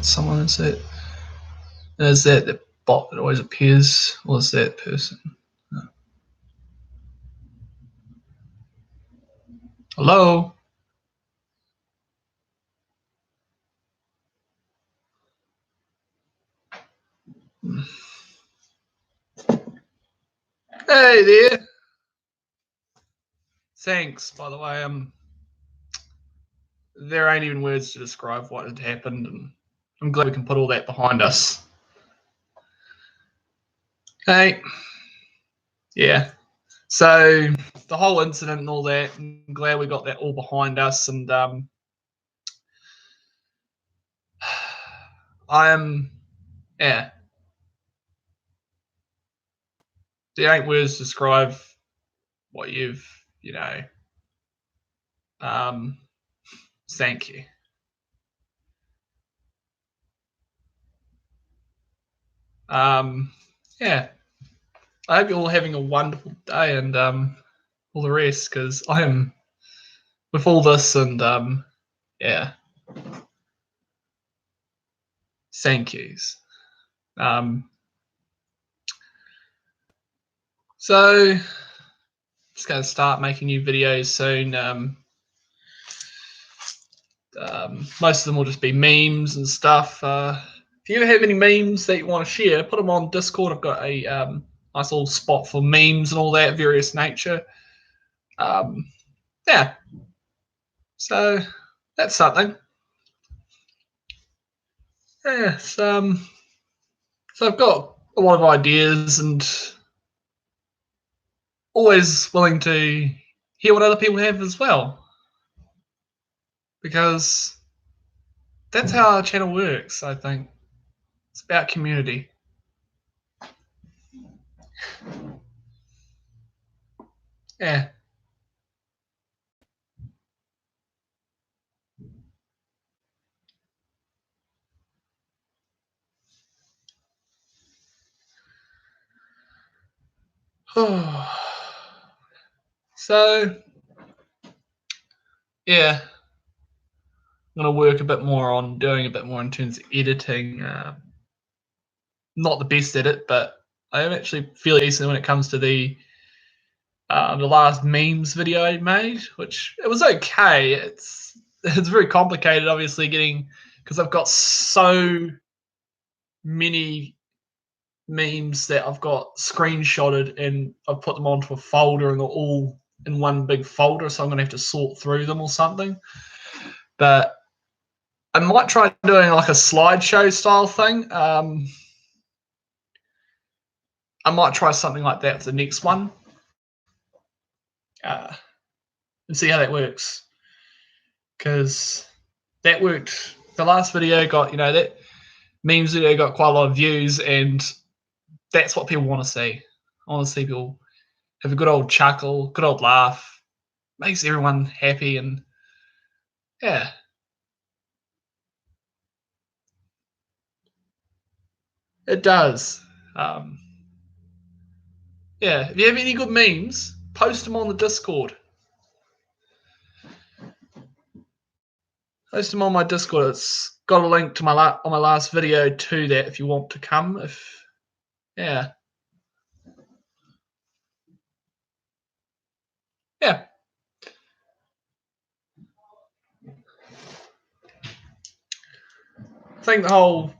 Someone is it? Is that the bot that always appears, or is that person? No. Hello? Hey there. Thanks, by the way. There ain't even words to describe what had happened, and I'm glad we can put all that behind us. Hey. Yeah. So the whole incident and all that, I'm glad we got that all behind us, and yeah. There ain't words to describe what you've, thank you. Yeah. I hope you're all having a wonderful day and all the rest, because I am with all this, and yeah. Thank yous. So just going to start making new videos soon. Most of them will just be memes and stuff. If you ever have any memes that you want to share, put them on Discord. I've got a nice little spot for memes and all that various nature. Yeah. So that's something. Yeah. So I've got a lot of ideas and always willing to hear what other people have as well, because that's how our channel works. I think it's about community. Yeah. So yeah, I'm gonna work a bit more on doing a bit more in terms of editing. Not the best at it, but I am actually fairly decent when it comes to the last memes video I made, which it was okay. It's very complicated, obviously, getting, because I've got so many memes that I've got screenshotted and I've put them onto a folder and they're all in one big folder, so I'm gonna have to sort through them or something. But I might try doing like a slideshow style thing. I might try something like that for the next one, and see how that works. Because that worked. The last video got, that memes video got quite a lot of views, and that's what people want to see. I want to see people have a good old chuckle, good old laugh. Makes everyone happy, and yeah. It does. Yeah, if you have any good memes, post them on the Discord. Post them on my Discord. It's got a link to my last video to that if you want to come. Yeah. Yeah. I think the whole,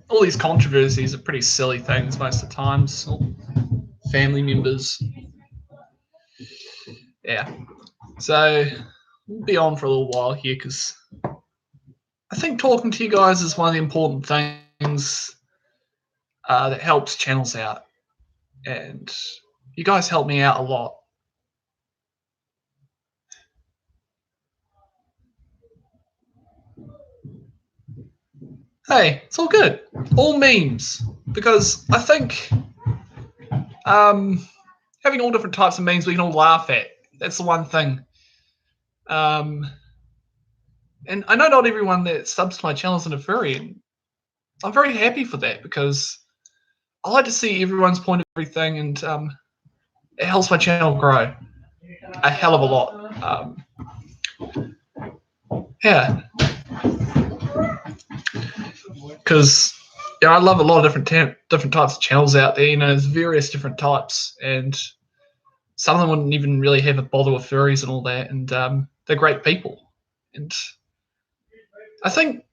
all these controversies are pretty silly things most of the times. Family members. Yeah. So we'll be on for a little while here, because I think talking to you guys is one of the important things that helps channels out. And you guys help me out a lot. Hey, it's all good. All memes. Because I think having all different types of memes we can all laugh at. That's the one thing. And I know not everyone that subs to my channel is in a furry, and I'm very happy for that, because I like to see everyone's point of everything, and it helps my channel grow a hell of a lot. Yeah. because I love a lot of different types of channels out there. There's various different types, and some of them wouldn't even really have a bother with furries and all that, and they're great people. And I think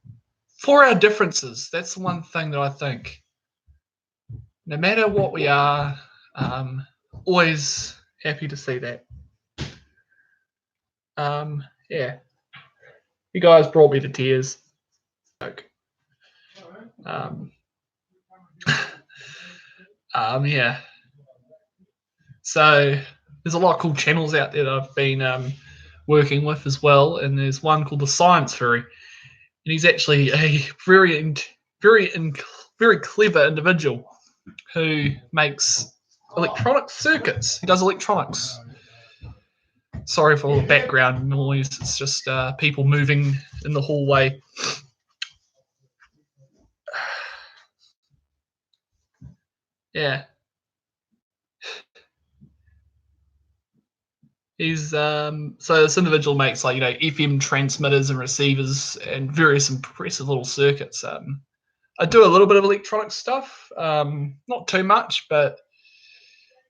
for our differences, that's the one thing that I think, no matter what we are, always happy to see that. Yeah, you guys brought me to tears. Yeah. So there's a lot of cool channels out there that I've been working with as well, and there's one called the Science Furry, and he's actually a very clever individual who makes electronic circuits. He does electronics. Sorry for all the background noise. It's just people moving in the hallway. Yeah. He's so this individual makes like FM transmitters and receivers and various impressive little circuits. I do a little bit of electronic stuff, not too much, but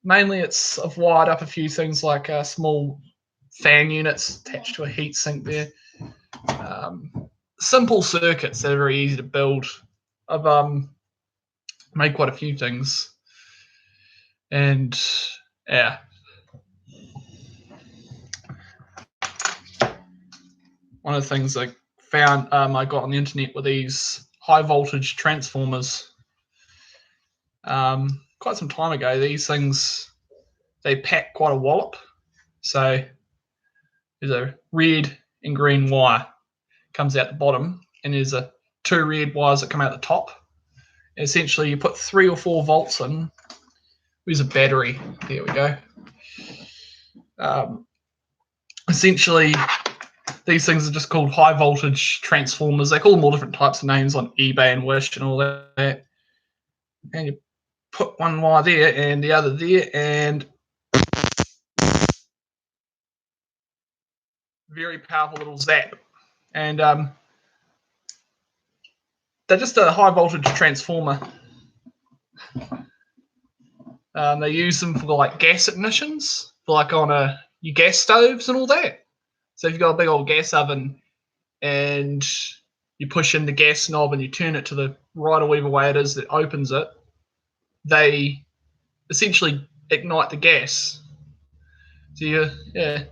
mainly I've wired up a few things like small fan units attached to a heat sink there. Simple circuits that are very easy to build. I've made quite a few things, and yeah. One of the things I found I got on the internet were these high voltage transformers. Quite some time ago, these things, they pack quite a wallop. So there's a red and green wire comes out the bottom, and there's two red wires that come out the top. And essentially, you put 3 or 4 volts in. There's a battery. There we go. Essentially, these things are just called high voltage transformers. They call them all different types of names on eBay and Wish and all that. And you put one wire there and the other there, and very powerful little zap. And they're just a high voltage transformer. They use them for like gas ignitions, for like on your gas stoves and all that. So if you've got a big old gas oven and you push in the gas knob and you turn it to the right or whatever way it is that opens it, they essentially ignite the gas. So yeah,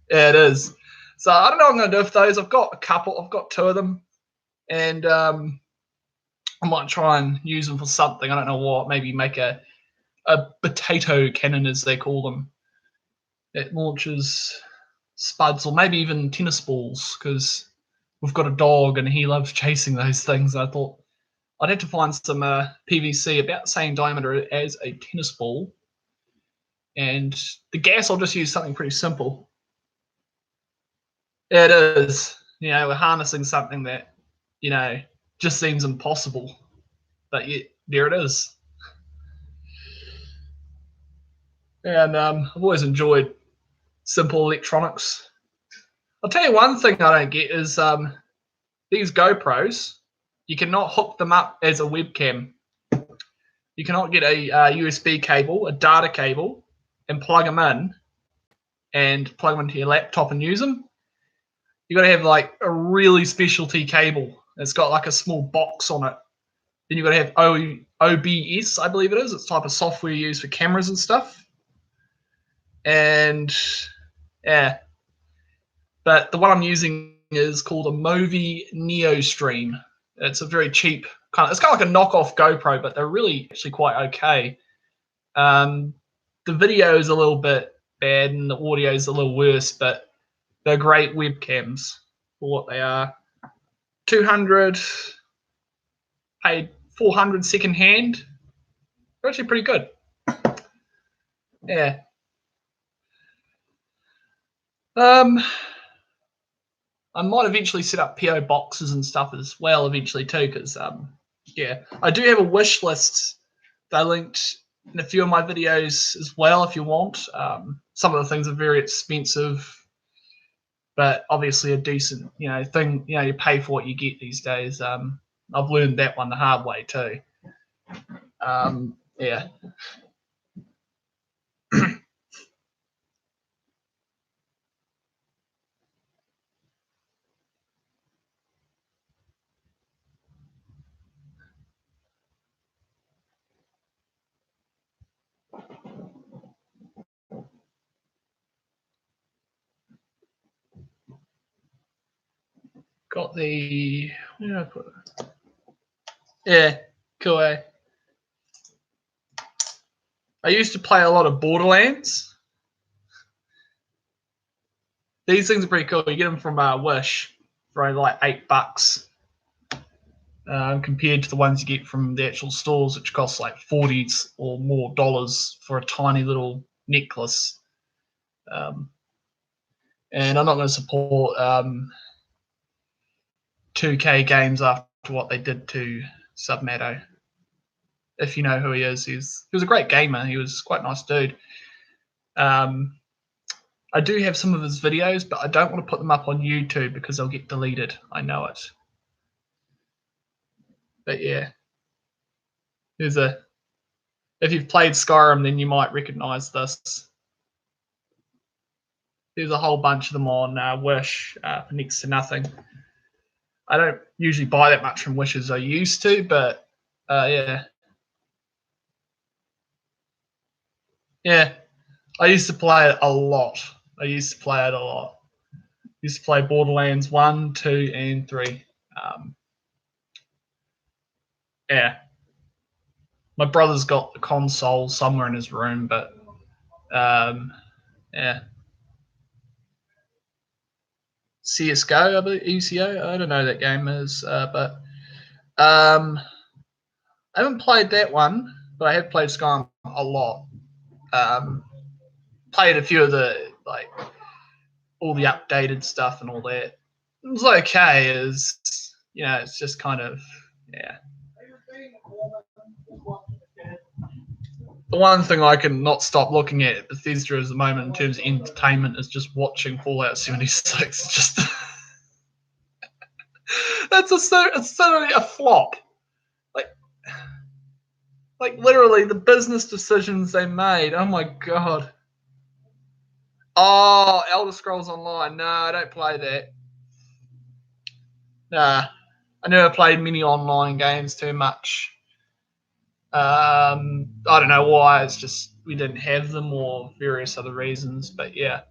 it is. So I don't know what I'm going to do with those. I've got a couple. I've got 2 of them, and I might try and use them for something. I don't know what. Maybe make a potato cannon, as they call them. It launches spuds, or maybe even tennis balls, because we've got a dog and he loves chasing those things. I thought I'd have to find some PVC about the same diameter as a tennis ball, and the gas I'll just use something pretty simple. It is. We're harnessing something that just seems impossible, but yet there it is. And I've always enjoyed simple electronics. I'll tell you one thing I don't get is these GoPros, you cannot hook them up as a webcam. You cannot get a USB cable, a data cable, and plug them in and plug them into your laptop and use them. You got to have like a really specialty cable. It's got like a small box on it. Then you got to have OBS, I believe it is. It's a type of software used for cameras and stuff. And yeah, but the one I'm using is called a Movi Neo Stream. It's a very cheap it's kind of like a knockoff GoPro, but they're really actually quite okay. The video is a little bit bad and the audio is a little worse, but they're great webcams for what they are. 200, paid 400 second hand. They're actually pretty good. Yeah. I might eventually set up PO boxes and stuff as well eventually too, because yeah, I do have a wish list that I linked in a few of my videos as well if you want. Some of the things are very expensive. but obviously a decent, thing. You pay for what you get these days. I've learned that one the hard way too. Yeah. Got the. Where did I put it? Yeah, cool. I used to play a lot of Borderlands. These things are pretty cool. You get them from Wish for only like $8, compared to the ones you get from the actual stores, which cost like $40 or more for a tiny little necklace. And I'm not going to support 2K games after what they did to Submato. If you know who he is, he was a great gamer. He was quite a nice dude. I do have some of his videos, but I don't want to put them up on YouTube because they'll get deleted. I know it. But yeah, if you've played Skyrim, then you might recognize this. There's a whole bunch of them on Wish for next to nothing. I don't usually buy that much from Wish as I used to, but yeah. Yeah, I used to play it a lot. Used to play Borderlands 1, 2, and 3. Yeah. My brother's got the console somewhere in his room, but yeah. CSGO, I believe, ECO. I don't know that game is, but I haven't played that one, but I have played Skyrim a lot. Played a few of the all the updated stuff and all that. It was okay. It's just kind of yeah. The one thing I can not stop looking at Bethesda at the moment in terms of entertainment is just watching Fallout 76. It's just it's certainly a flop. Like literally the business decisions they made. Oh my god. Oh, Elder Scrolls Online. No, I don't play that. Nah, I never played many online games too much. I don't know why. It's just we didn't have them or various other reasons. But yeah,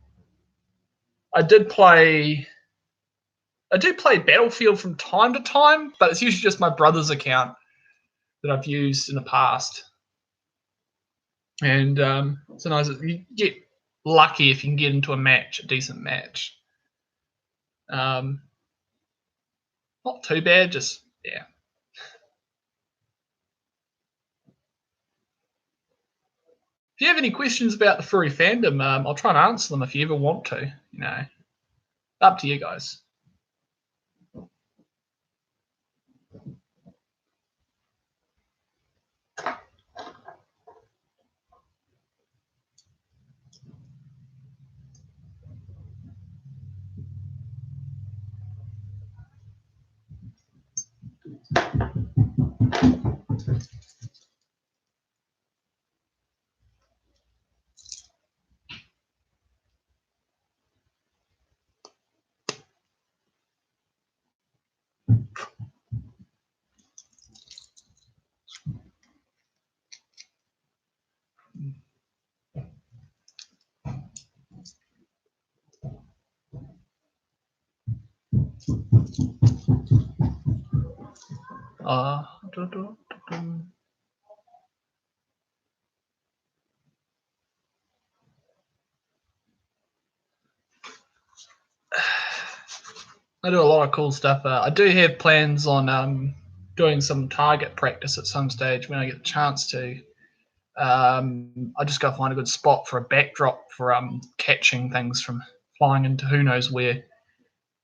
I do play Battlefield from time to time, but it's usually just my brother's account that I've used in the past. And sometimes you get lucky if you can get into a decent match. Not too bad, just yeah. If you have any questions about the furry fandom, I'll try and answer them if you ever want to. Up to you guys. I do a lot of cool stuff. I do have plans on doing some target practice at some stage when I get the chance to. I just got to find a good spot for a backdrop for catching things from flying into who knows where.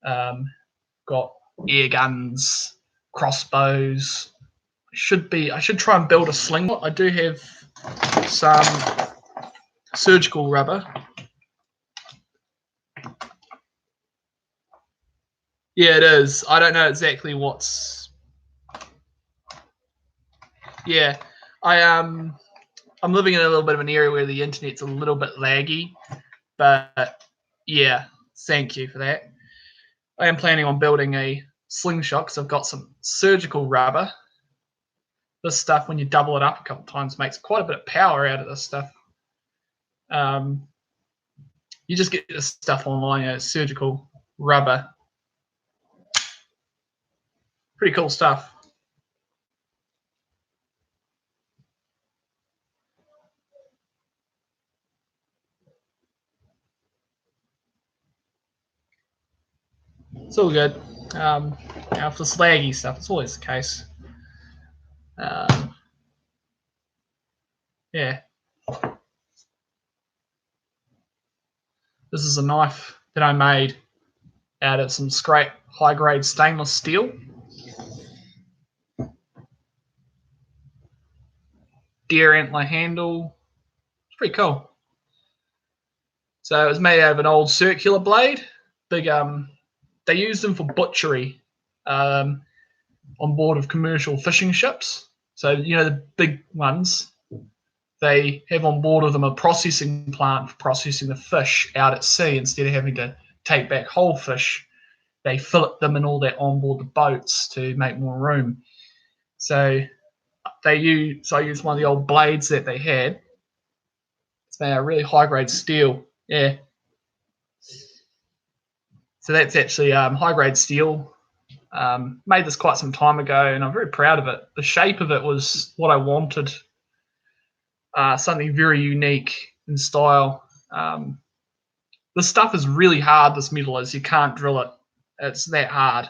Got air guns, crossbows. I should try and build a slingshot. I do have some surgical rubber. Yeah, it is. I don't know exactly what's. Yeah, I'm living in a little bit of an area where the internet's a little bit laggy, but yeah, thank you for that. I am planning on building a slingshot because I've got some surgical rubber. This stuff, when you double it up a couple times, makes quite a bit of power out of this stuff. Um, you just get this stuff online, surgical rubber. Pretty cool stuff. It's all good. Now for the slaggy stuff, it's always the case. Yeah. This is a knife that I made out of some scrap high-grade stainless steel. Deer antler handle. It's pretty cool. So it was made out of an old circular blade. Big. They use them for butchery on board of commercial fishing ships. So the big ones. They have on board of them a processing plant for processing the fish out at sea instead of having to take back whole fish. They fillet them and all that on board the boats to make more room. So I used one of the old blades that they had. It's made out of really high grade steel. Yeah. So that's actually high grade steel. Made this quite some time ago, and I'm very proud of it. The shape of it was what I wanted. Something very unique in style. The stuff is really hard. This metal is. You can't drill it. It's that hard.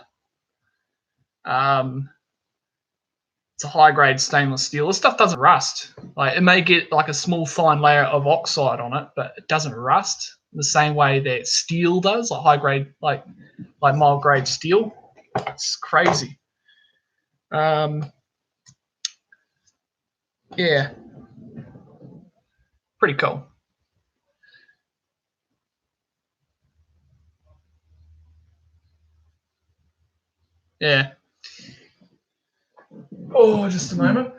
It's a high grade stainless steel. This stuff doesn't rust. Like, it may get like a small fine layer of oxide on it, but it doesn't rust in the same way that steel does, like high grade, like mild grade steel. It's crazy. Yeah, pretty cool. Yeah. Oh, just a moment.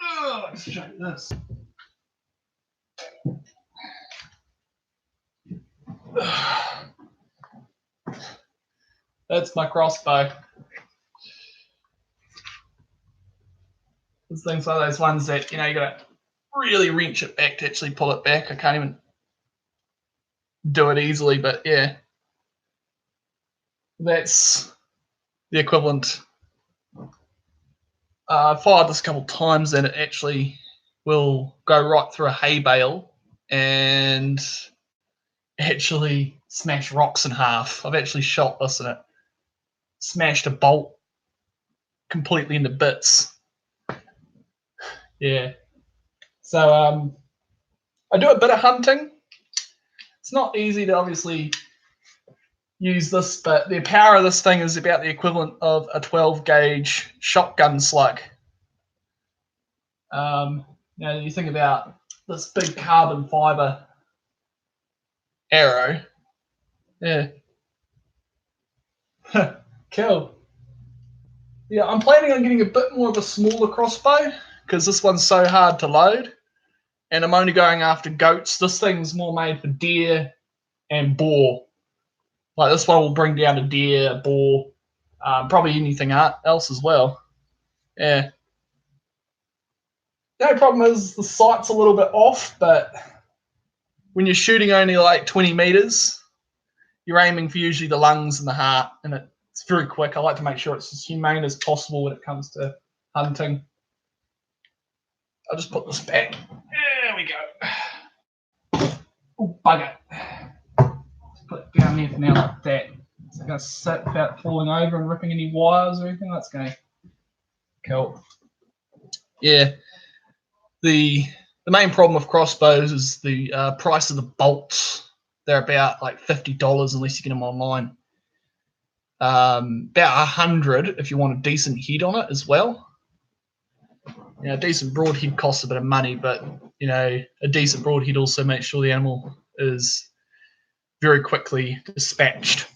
Oh, let's check this. That's my crossbow. This thing's one of those ones that you gotta really wrench it back to actually pull it back. I can't even do it easily, but yeah, that's the equivalent. I fired this a couple of times, and it actually will go right through a hay bale and actually smash rocks in half. I've actually shot this, and it smashed a bolt completely into bits. Yeah. So I do a bit of hunting. It's not easy to obviously use this, but the power of this thing is about the equivalent of a 12 gauge shotgun slug. You think about this big carbon fiber arrow. Yeah. Cool. Yeah, I'm planning on getting a bit more of a smaller crossbow because this one's so hard to load. And I'm only going after goats. This thing's more made for deer and boar. Like, this one will bring down a deer, boar, probably anything else as well. Yeah. The only problem is the sight's a little bit off, but when you're shooting only like 20 meters, you're aiming for usually the lungs and the heart, and it's very quick. I like to make sure it's as humane as possible when it comes to hunting. I'll just put this back. There we go. Oh, bugger. Just put it down there for now like that. It's going to sit without falling over and ripping any wires or anything. That's going. Cool. Yeah. The main problem with crossbows is the price of the bolts. They're about like $50 unless you get them online. About $100 if you want a decent head on it as well. A decent broadhead costs a bit of money, but a decent broadhead also makes sure the animal is very quickly dispatched.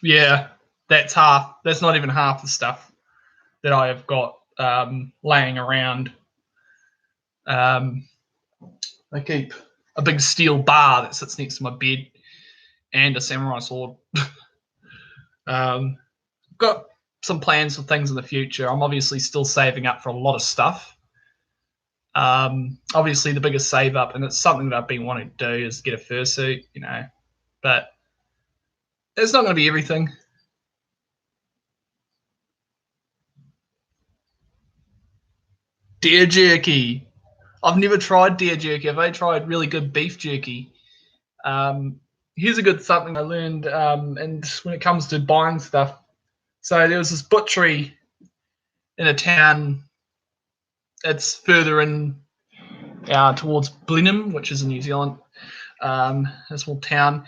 Yeah, that's half. That's not even half the stuff that I have got laying around. I keep a big steel bar that sits next to my bed and a samurai sword. Got some plans for things in the future. I'm obviously still saving up for a lot of stuff. Obviously, the biggest save up, and it's something that I've been wanting to do, is get a fursuit, but it's not going to be everything. Deer jerky. I've never tried deer jerky. I've only tried really good beef jerky. Here's a good something I learned, and when it comes to buying stuff. So there was this butchery in a town. It's further in towards Blenheim, which is in New Zealand. A small town.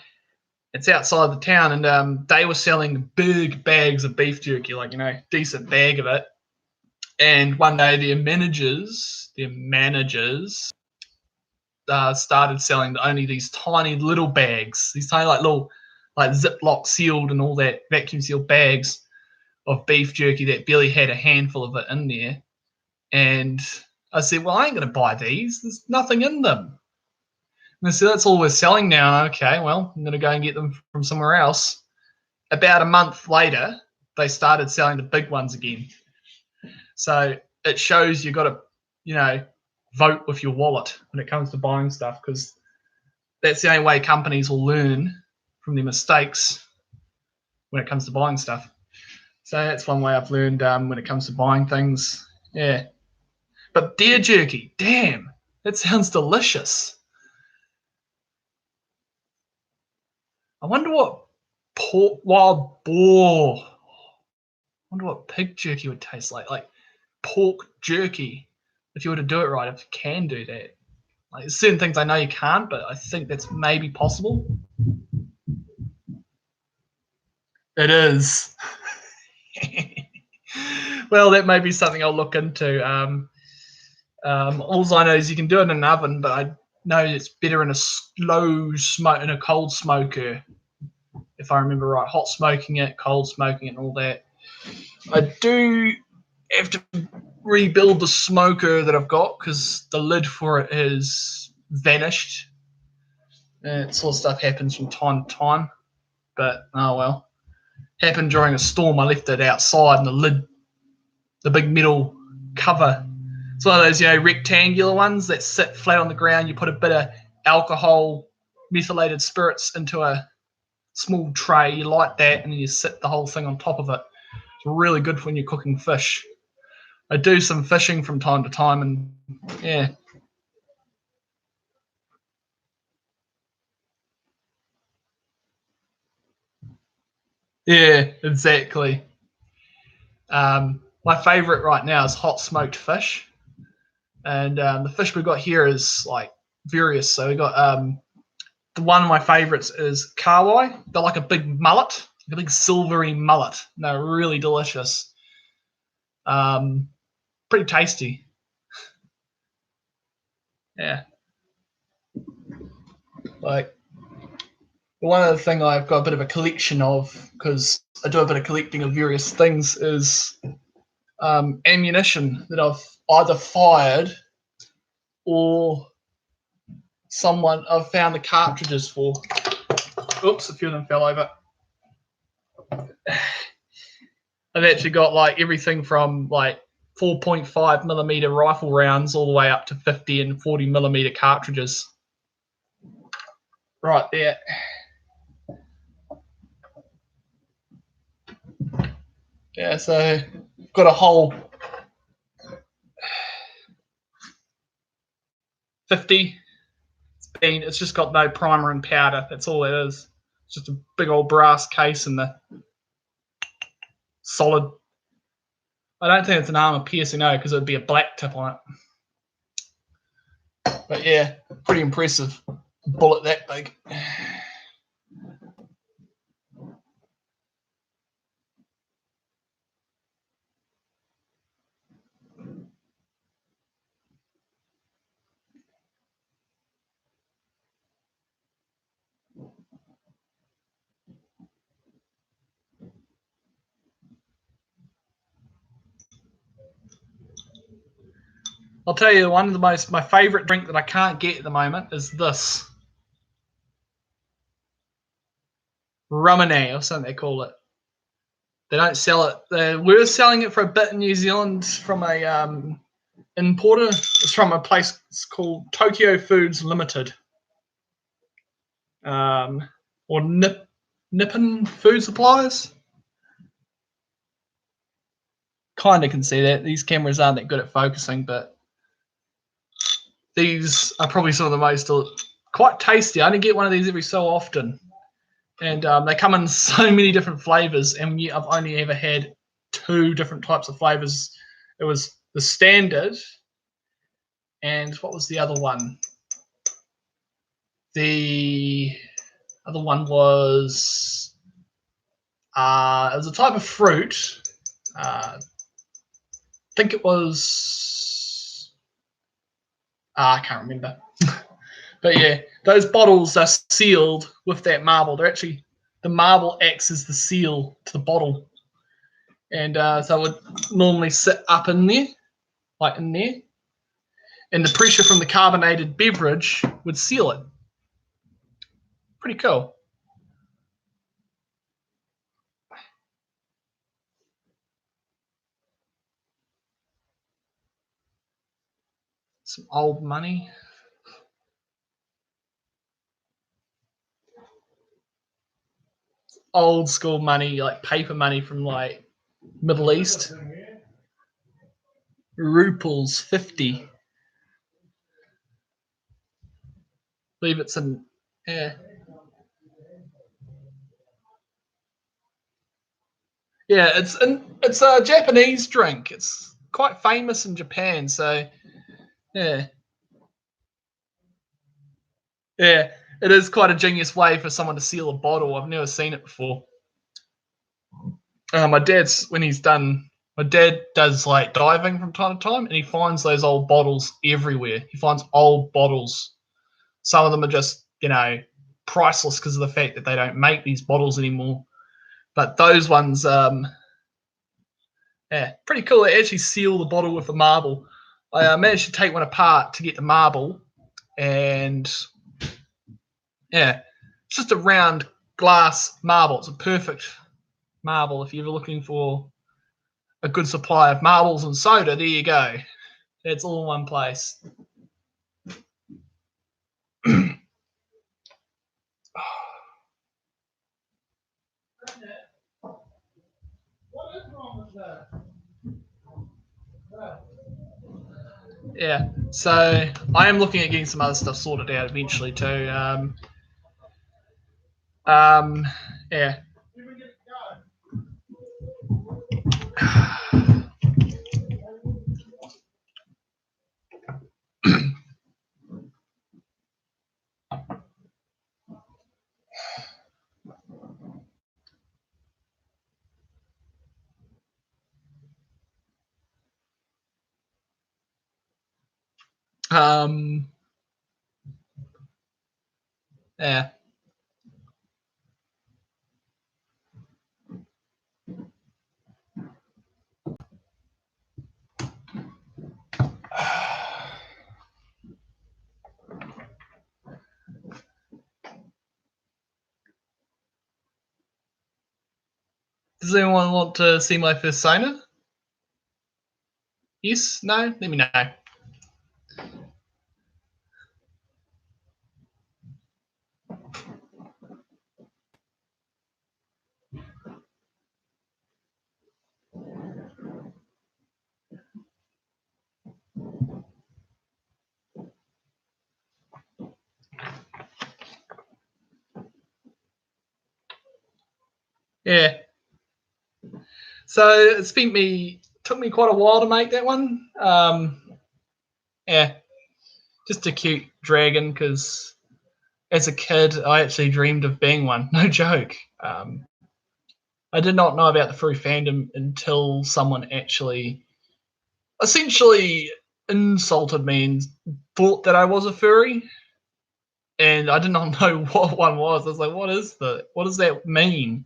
It's outside the town, and they were selling big bags of beef jerky, like decent bag of it. And one day, their managers started selling only these tiny little bags, these tiny little Ziploc sealed and all that, vacuum sealed bags of beef jerky that barely had a handful of it in there. And I said, well, I ain't going to buy these. There's nothing in them. And they said, that's all we're selling now. Okay, well, I'm going to go and get them from somewhere else. About a month later, they started selling the big ones again. So it shows you've got to, vote with your wallet when it comes to buying stuff, because that's the only way companies will learn from their mistakes when it comes to buying stuff. So that's one way I've learned when it comes to buying things. Yeah. But deer jerky, damn, that sounds delicious. I wonder what wild boar. I wonder what pig jerky would taste like. Like pork jerky, if you were to do it right, if you can do that. Like, there's certain things I know you can't, but I think that's maybe possible. It is. Well, that may be something I'll look into. All I know is you can do it in an oven, but I know it's better in a slow smoke, in a cold smoker, if I remember right. Hot smoking it, cold smoking it, and all that. I do have to rebuild the smoker that I've got because the lid for it has vanished. That sort of stuff happens from time to time, but oh well. Happened during a storm. I left it outside, and the lid, the big metal cover, it's one of those rectangular ones that sit flat on the ground. You put a bit of alcohol, methylated spirits into a small tray. You light that, and then you sit the whole thing on top of it. It's really good when you're cooking fish. I do some fishing from time to time, and yeah. Yeah, exactly. My favorite right now is hot smoked fish, and the fish we've got here is like various. So we got one of my favorites is kawai. They're like a big mullet, like a big silvery mullet. And they're really delicious. Pretty tasty. Yeah. Like one other thing I've got a bit of a collection of, because I do a bit of collecting of various things, is ammunition that I've either fired or I've found the cartridges for. Oops, a few of them fell over. I've actually got like everything from like 4.5 millimeter rifle rounds all the way up to 50 and 40 millimeter cartridges. Right there. Yeah, so I've got a whole 50. It's just got no primer and powder. That's all it is. It's just a big old brass case and the solid. I don't think it's an armor piercing, no, because it would be a black tip on it. But yeah, pretty impressive. Bullet that big. I'll tell you, one of my favorite drink that I can't get at the moment is this Rumine or something they call it. They don't sell it. They were selling it for a bit in New Zealand from a importer. It's from a place called Tokyo Foods Limited, or Nippon Food Supplies. Kind of can see that these cameras aren't that good at focusing, but these are probably some of the most quite tasty. I only get one of these every so often, and they come in so many different flavors. And I've only ever had 2 different types of flavors. It was the standard, and what was the other one? The other one was it was a type of fruit. I think it was I can't remember. But yeah, those bottles are sealed with that marble. They're actually, the marble acts as the seal to the bottle, and so it would normally sit up in there, like in there, and the pressure from the carbonated beverage would seal it. Pretty cool. Some old money. Old school money, like paper money from like Middle East. Ruples 50. I believe it's in, yeah. Yeah, it's a Japanese drink. It's quite famous in Japan, so yeah. Yeah, it is quite a genius way for someone to seal a bottle. I've never seen it before. My dad's when he's done. My dad does like diving from time to time, and he finds those old bottles everywhere. He finds old bottles. Some of them are just priceless because of the fact that they don't make these bottles anymore. But those ones, yeah, pretty cool. They actually seal the bottle with a marble. I managed to take one apart to get the marble, and yeah, it's just a round glass marble. It's a perfect marble if you're looking for a good supply of marbles and soda. There you go. It's all in one place. Yeah, so I am looking at getting some other stuff sorted out eventually too. Yeah. um, yeah. Does anyone want to see my persona? Yes? No? Let me know. Yeah. So took me quite a while to make that one. Yeah. just a cute dragon because as a kid I actually dreamed of being one. No joke. I did not know about the furry fandom until someone actually essentially insulted me and thought that I was a furry, and I did not know what one was. I was like, what does that mean?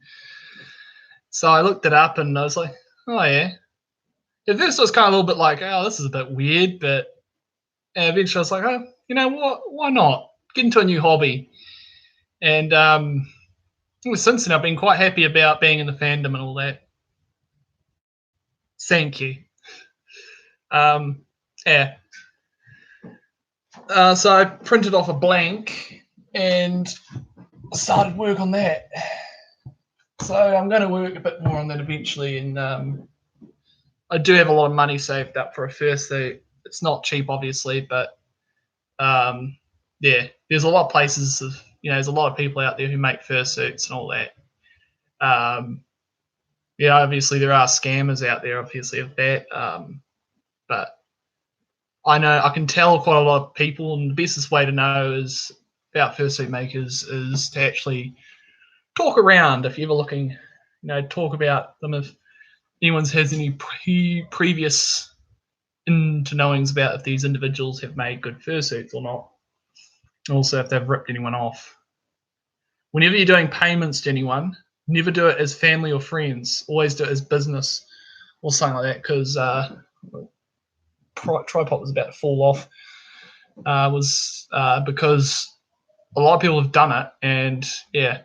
So I looked it up and I was like, oh yeah. At first I was kind of a little bit like, oh, this is a bit weird, but eventually I was like, oh, you know what? Why not? Get into a new hobby. And since then I've been quite happy about being in the fandom and all that. Thank you. Yeah. So I printed off a blank and started work on that. So I'm going to work a bit more on that eventually, and I do have a lot of money saved up for a fursuit. It's not cheap, obviously, but yeah, there's a lot of places. There's a lot of people out there who make fursuits and all that. Yeah, obviously there are scammers out there, obviously of that, but I know I can tell quite a lot of people, and the bestest way to know is about fursuit makers is to actually talk around. If you're ever looking, talk about them if anyone's has any previous into knowings about if these individuals have made good fursuits or not. Also, if they've ripped anyone off. Whenever you're doing payments to anyone, never do it as family or friends. Always do it as business or something like that, because tripod was about to fall off. Because a lot of people have done it, and yeah,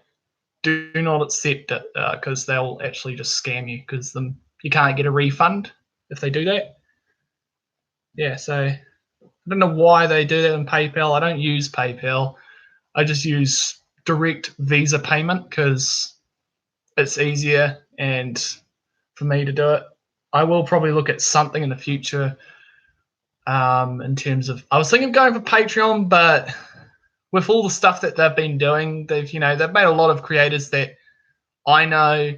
do not accept it because they'll actually just scam you, because you can't get a refund if they do that. Yeah, so I don't know why they do that in PayPal. I don't use PayPal. I just use direct Visa payment because it's easier and for me to do it. I will probably look at something in the future in terms of, I was thinking of going for Patreon, but with all the stuff that they've been doing, they've made a lot of creators that I know,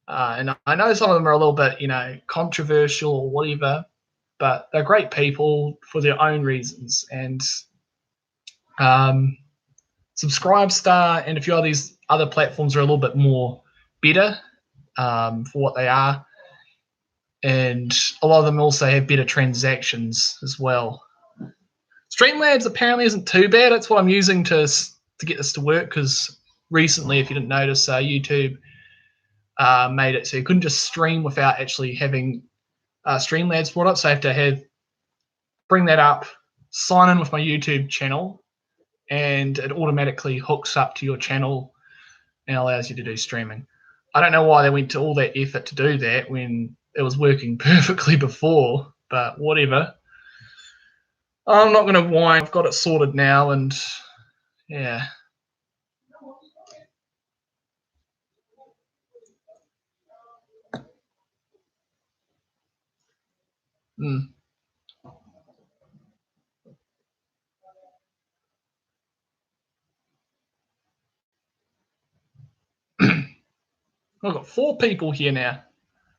and I know some of them are a little bit, controversial or whatever, but they're great people for their own reasons. And Subscribestar and a few of these other platforms are a little bit more better for what they are. And a lot of them also have better transactions as well. Streamlabs apparently isn't too bad. That's what I'm using to get this to work, because recently, if you didn't notice, YouTube made it so you couldn't just stream without actually having Streamlabs brought up. So I have to bring that up, sign in with my YouTube channel, and it automatically hooks up to your channel and allows you to do streaming. I don't know why they went to all that effort to do that when it was working perfectly before, but whatever. I'm not going to whine. I've got it sorted now, and yeah. Mm. I've got 4 people here now.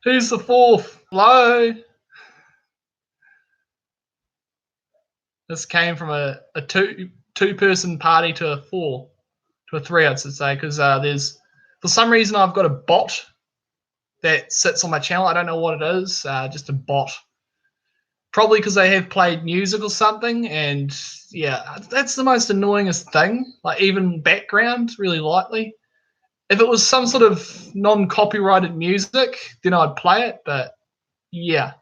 Who's the 4th? Hello? This came from a two-person party to a 4, to a 3, I'd say, because there's, for some reason, I've got a bot that sits on my channel. I don't know what it is, just a bot. Probably because they have played music or something, and yeah, that's the most annoyingest thing. Like, even background, really lightly. If it was some sort of non-copyrighted music, then I'd play it, but yeah.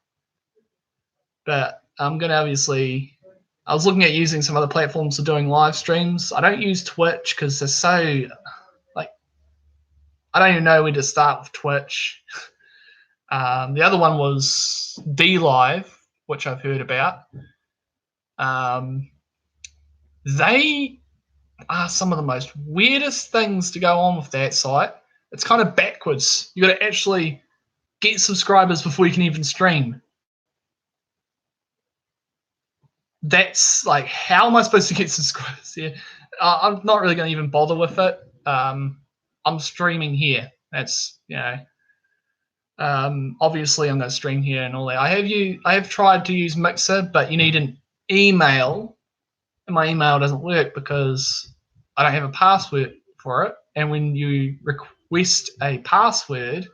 But I'm going to obviously, I was looking at using some other platforms for doing live streams. I don't use Twitch because they're so, like, I don't even know where to start with Twitch. The other one was DLive, which I've heard about. They are some of the most weirdest things to go on with that site. It's kind of backwards. You got to actually get subscribers before you can even stream. That's like, how am I supposed to get subscribers here? I'm not really going to even bother with it. I'm streaming here. That's, obviously I'm going to stream here and all that. I have tried to use Mixer, but you need an email and my email doesn't work because I don't have a password for it. And when you request a password,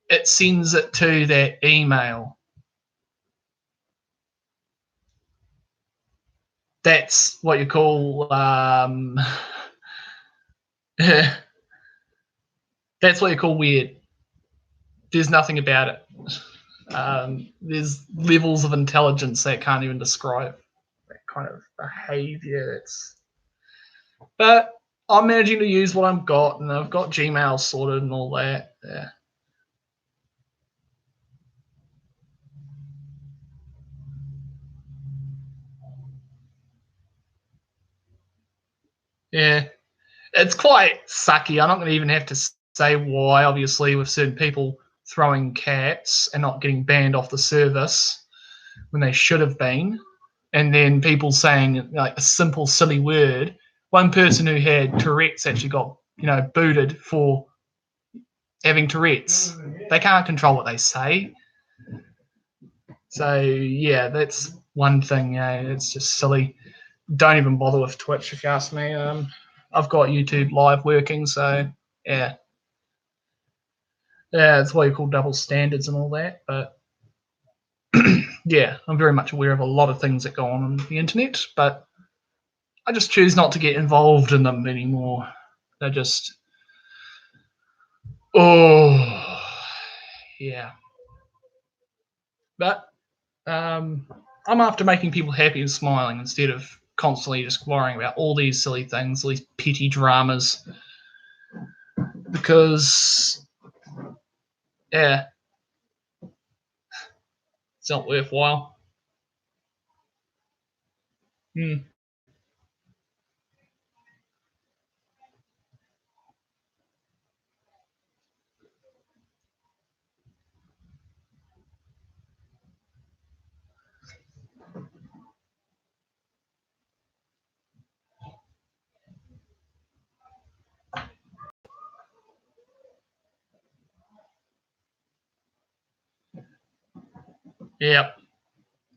it sends it to that email. That's what you call that's what you call weird. There's nothing about it. There's levels of intelligence that can't even describe that kind of behavior. But I'm managing to use what I've got, and I've got Gmail sorted and all that. Yeah. Yeah. It's quite sucky. I'm not going to even have to say why, obviously, with certain people throwing cats and not getting banned off the service when they should have been. And then people saying like a simple, silly word. One person who had Tourette's actually got, booted for having Tourette's. They can't control what they say. So, yeah, that's one thing. It's just silly. Don't even bother with Twitch if you ask me. I've got YouTube Live working, so yeah. Yeah, it's what you call double standards and all that. But yeah, I'm very much aware of a lot of things that go on the internet, but I just choose not to get involved in them anymore. They're just, oh, yeah. But I'm after making people happy and smiling instead of constantly just worrying about all these silly things, all these petty dramas. Because, yeah, it's not worthwhile. Mm. Yeah.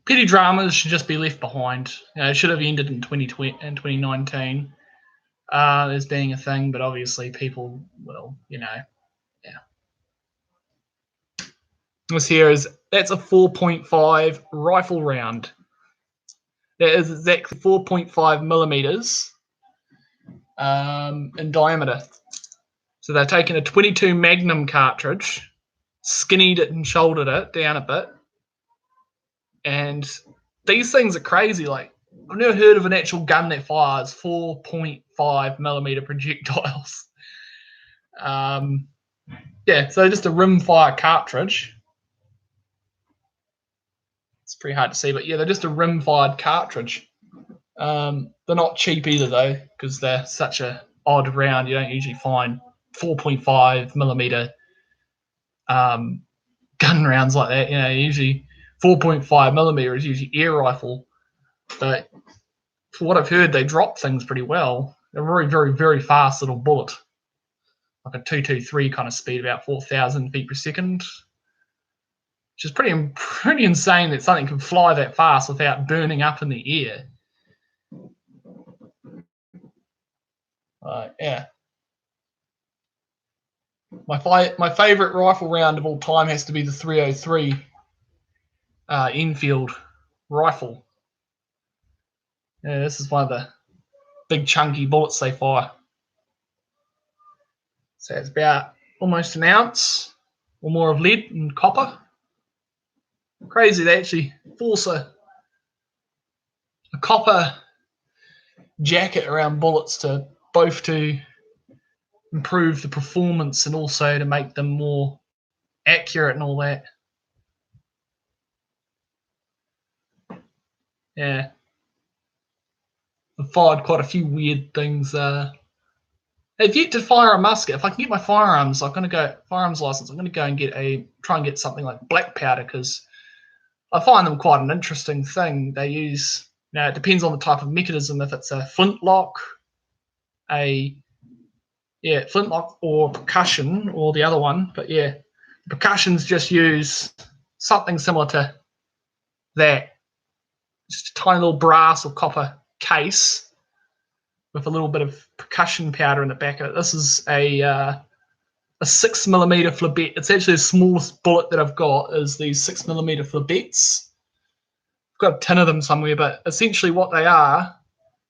Petty dramas should just be left behind. It should have ended in 2020 and 2019 as being a thing, but obviously people will, yeah. This here that's a 4.5 rifle round. That is exactly 4.5 millimeters in diameter. So they're taking a 22 Magnum cartridge, skinnied it and shouldered it down a bit, and these things are crazy. Like, I've never heard of an actual gun that fires 4.5 millimeter projectiles. Yeah, so just a rimfire cartridge. It's pretty hard to see, but yeah, they're just a rim-fired cartridge. They're not cheap either, though, because they're such a odd round. You don't usually find 4.5 millimeter gun rounds like that. Usually 4.5 millimeter is usually air rifle, but for what I've heard, they drop things pretty well. They're very, very, very fast little bullet, like a 223 kind of speed, about 4,000 feet per second, which is pretty insane that something can fly that fast without burning up in the air. Yeah. My favorite rifle round of all time has to be the 303 Enfield rifle. Yeah, this is one of the big chunky bullets they fire. So it's about almost an ounce or more of lead and copper. Crazy, they actually force a copper jacket around bullets to both to improve the performance and also to make them more accurate and all that. Yeah. I've fired quite a few weird things. I've yet to fire a musket. If I can get my firearms, I'm going to go firearms license. I'm going to go and try and get something like black powder because I find them quite an interesting thing. They use, it depends on the type of mechanism. If it's a flintlock, flintlock or percussion or the other one. But yeah, percussions just use something similar to that, just a tiny little brass or copper case with a little bit of percussion powder in the back of it. This is a 6mm flebette. It's actually the smallest bullet that I've got is these 6mm flebettes. I've got a tin of them somewhere, but essentially what they are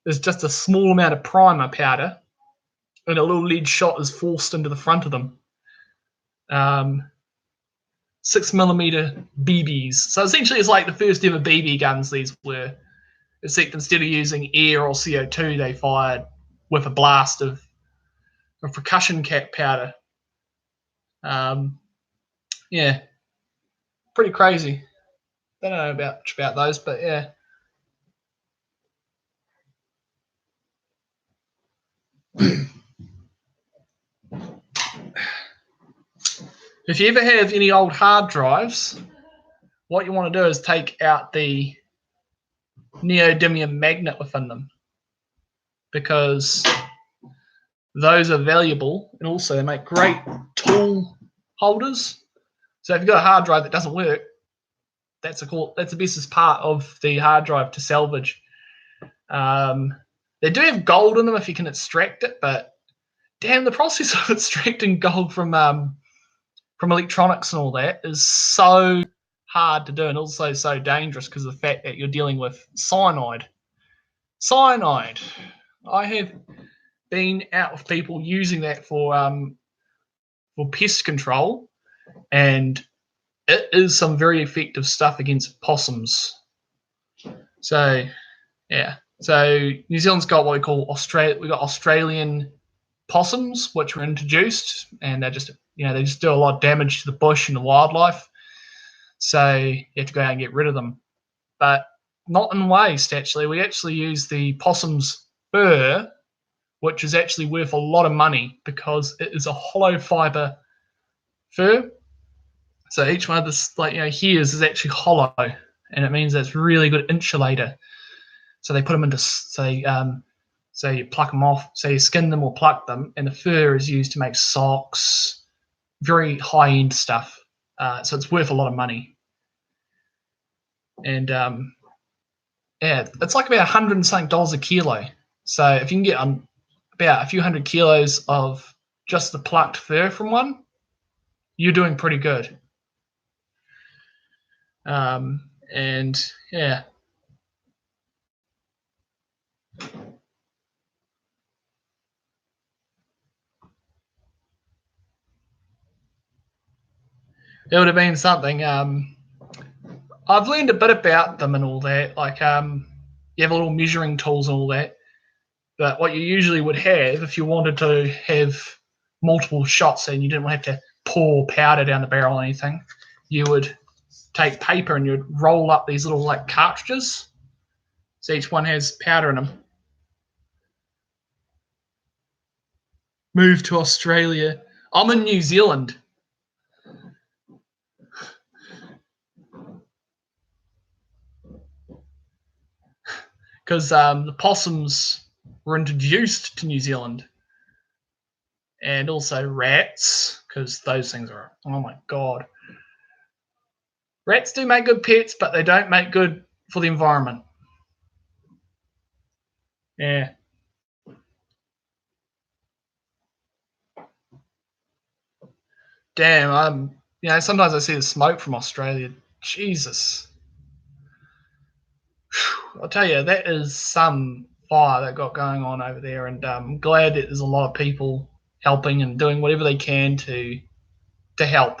is just a small amount of primer powder, and a little lead shot is forced into the front of them. 6mm BBs. So essentially, it's like the first ever BB guns. These were, except instead of using air or CO2, they fired with a blast of percussion cap powder. Yeah, pretty crazy. Don't know much about those, but yeah. If you ever have any old hard drives, what you want to do is take out the neodymium magnet within them, because those are valuable, and also they make great tool holders. So if you've got a hard drive that doesn't work, that's the bestest part of the hard drive to salvage. They do have gold in them if you can extract it, but damn, the process of extracting gold from electronics and all that is so hard to do, and also so dangerous because of the fact that you're dealing with cyanide. I have been out with people using that for pest control, and it is some very effective stuff against possums. So yeah, so New Zealand's got what we call we got Australian possums, which were introduced, and they just do a lot of damage to the bush and the wildlife. So you have to go out and get rid of them, but not in waste. Actually, we actually use the possum's fur, which is actually worth a lot of money because it is a hollow fiber fur. So each one of the hairs is actually hollow, and it means it's really good insulator. So they put them into so you pluck them off, so you skin them or pluck them, and the fur is used to make socks, very high end stuff. So it's worth a lot of money. And yeah, it's like about $100 and something a kilo. So if you can get about a few hundred kilos of just the plucked fur from one, you're doing pretty good. And yeah. It would have been something. I've learned a bit about them and all that. Like, you have little measuring tools and all that. But what you usually would have, if you wanted to have multiple shots and you didn't have to pour powder down the barrel or anything, you would take paper and you'd roll up these little like cartridges. So each one has powder in them. Move to Australia. I'm in New Zealand. Because the possums were introduced to New Zealand. And also rats, because those things are, oh my God. Rats do make good pets, but they don't make good for the environment. Yeah. Damn, sometimes I see the smoke from Australia. Jesus. I'll tell you, that is some fire that got going on over there, and I'm glad that there's a lot of people helping and doing whatever they can to help,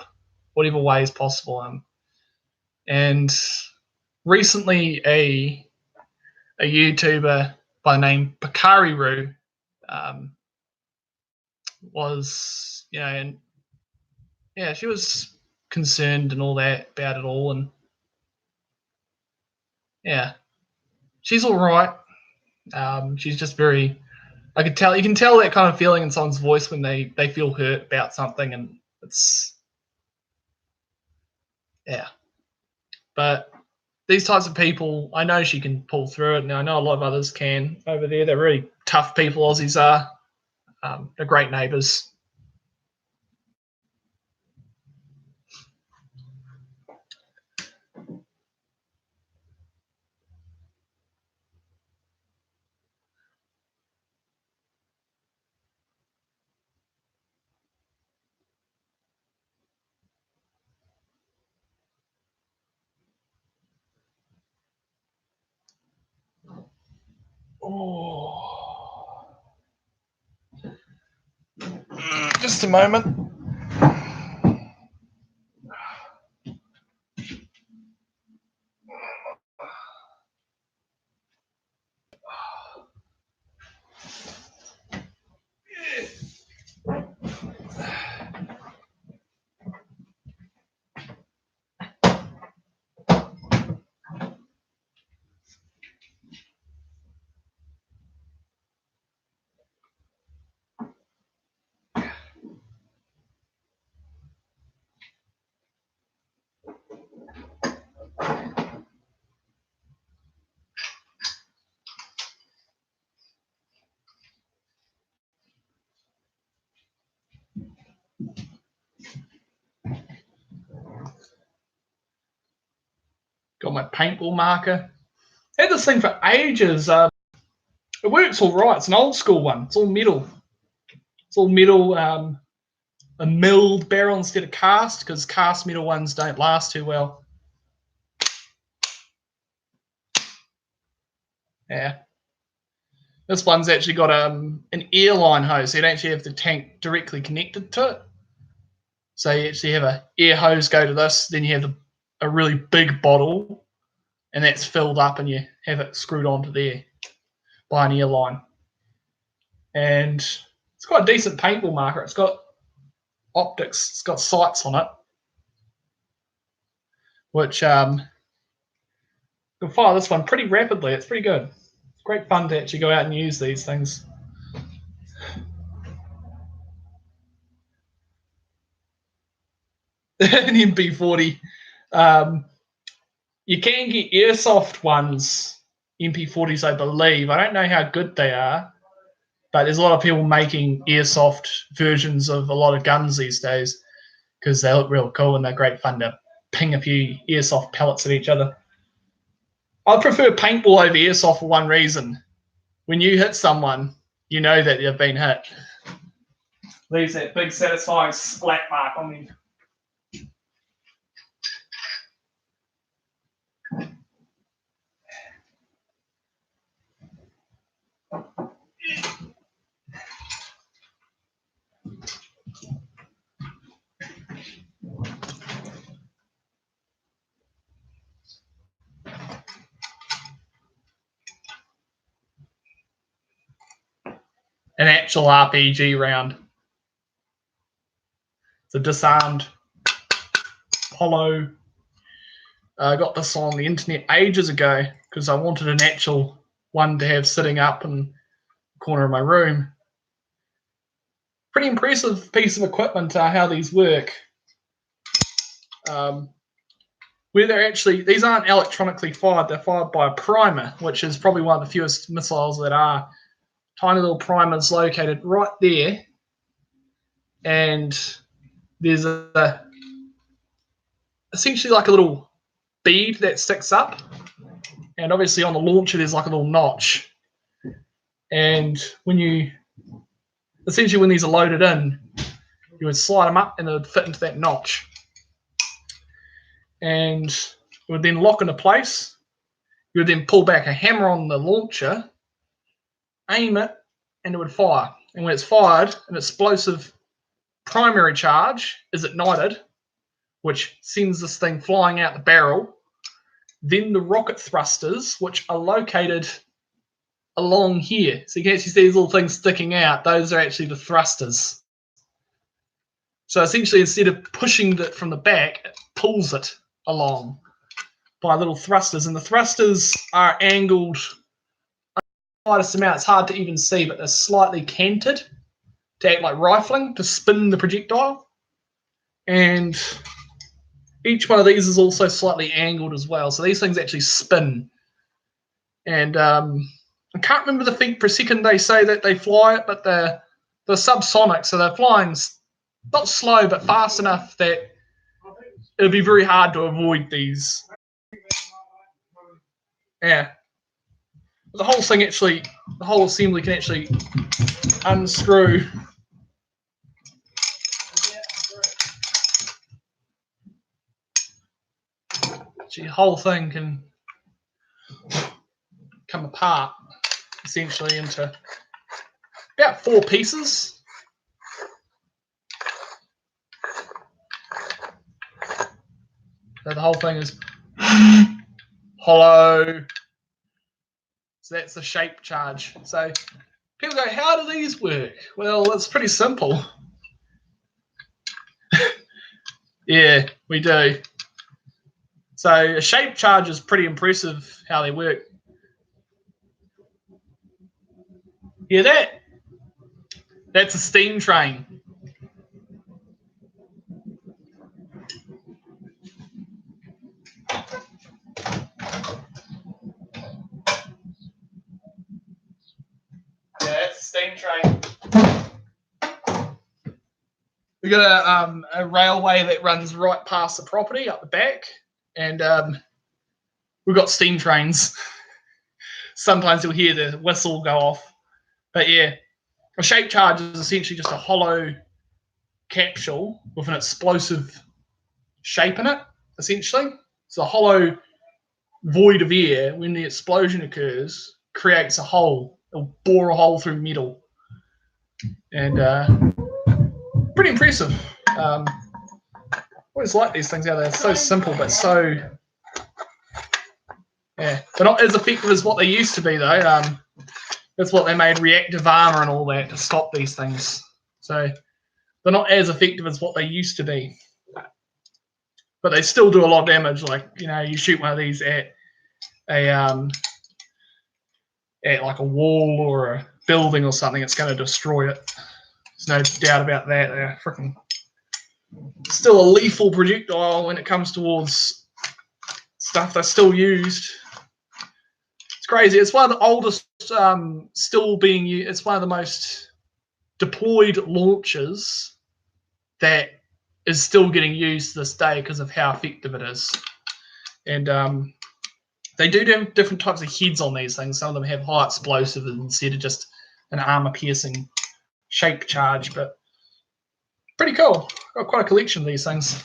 whatever way is possible. And recently, a YouTuber by the name Pakariru was, and yeah, she was concerned and all that about it all, and yeah, she's all right. She's just very. I could tell. You can tell that kind of feeling in someone's voice when they feel hurt about something, and it's yeah. But these types of people, I know she can pull through it, and I know a lot of others can over there. They're really tough people. Aussies are. They're great neighbours. Just a moment. Got my paintball marker. Had this thing for ages. It works all right. It's an old school one. It's all metal. It's all metal. A milled barrel instead of cast, because cast metal ones don't last too well. Yeah. This one's actually got an airline hose, so you don't actually have the tank directly connected to it. So you actually have an air hose go to this, then you have a really big bottle, and that's filled up, and you have it screwed onto there by an airline. And it's got a decent paintball marker. It's got optics. It's got sights on it, which can fire this one pretty rapidly. It's pretty good. It's great fun to actually go out and use these things. An MP40. You can get airsoft ones, MP40s, I believe. I don't know how good they are, but there's a lot of people making airsoft versions of a lot of guns these days because they look real cool and they're great fun to ping a few airsoft pellets at each other. I prefer paintball over airsoft for one reason. When you hit someone, you know that you've been hit. Leaves that big satisfying splat mark on me. An actual RPG round. It's a disarmed Polo. I got this on the internet ages ago because I wanted an actual one to have sitting up in the corner of my room. Pretty impressive piece of equipment, how these work. Where they're actually, these aren't electronically fired, they're fired by a primer, which is probably one of the fewest missiles that are. Tiny little primers located right there, and there's essentially like a little bead that sticks up, and obviously on the launcher there's like a little notch, and when these are loaded in, you would slide them up and they would fit into that notch, and it would then lock into place. You would then pull back a hammer on the launcher, aim it, and it would fire. And when it's fired, an explosive primary charge is ignited, which sends this thing flying out the barrel. Then the rocket thrusters, which are located along here. So you can actually see these little things sticking out. Those are actually the thrusters. So essentially, instead of pushing it from the back, it pulls it along by little thrusters. And the thrusters are angled slightest amount. It's hard to even see, but they're slightly canted to act like rifling, to spin the projectile. And each one of these is also slightly angled as well. So these things actually spin. And I can't remember the feet per second they say that they fly it, but they're subsonic. So they're flying not slow, but fast enough that it'll be very hard to avoid these. Yeah. The whole thing actually, the whole assembly can actually unscrew. Actually, the whole thing can come apart essentially into about 4 pieces. So the whole thing is hollow. So that's the shape charge. So people go, how do these work? Well, it's pretty simple. Yeah, we do. So a shape charge is pretty impressive how they work. Hear that? That's a steam train. Yeah, that's a steam train. We've got a railway that runs right past the property up the back, and we've got steam trains. Sometimes you'll hear the whistle go off. But yeah, a shape charge is essentially just a hollow capsule with an explosive shape in it, essentially. It's a hollow void of air. When the explosion occurs, creates a hole. It'll bore a hole through metal. And pretty impressive. Always like these things out there. It's so simple, but so yeah. They're not as effective as what they used to be, though. That's what they made reactive armor and all that to stop these things. So they're not as effective as what they used to be. But they still do a lot of damage. Like, you know, you shoot one of these at like a wall or a building or something, it's going to destroy it. There's no doubt about that. They're freaking still a lethal projectile when it comes towards stuff that's still used. It's crazy. It's one of the oldest still being used. It's one of the most deployed launchers that is still getting used to this day because of how effective it is. And they do have different types of heads on these things. Some of them have high explosive instead of just an armor-piercing shape charge, but pretty cool. Got quite a collection of these things.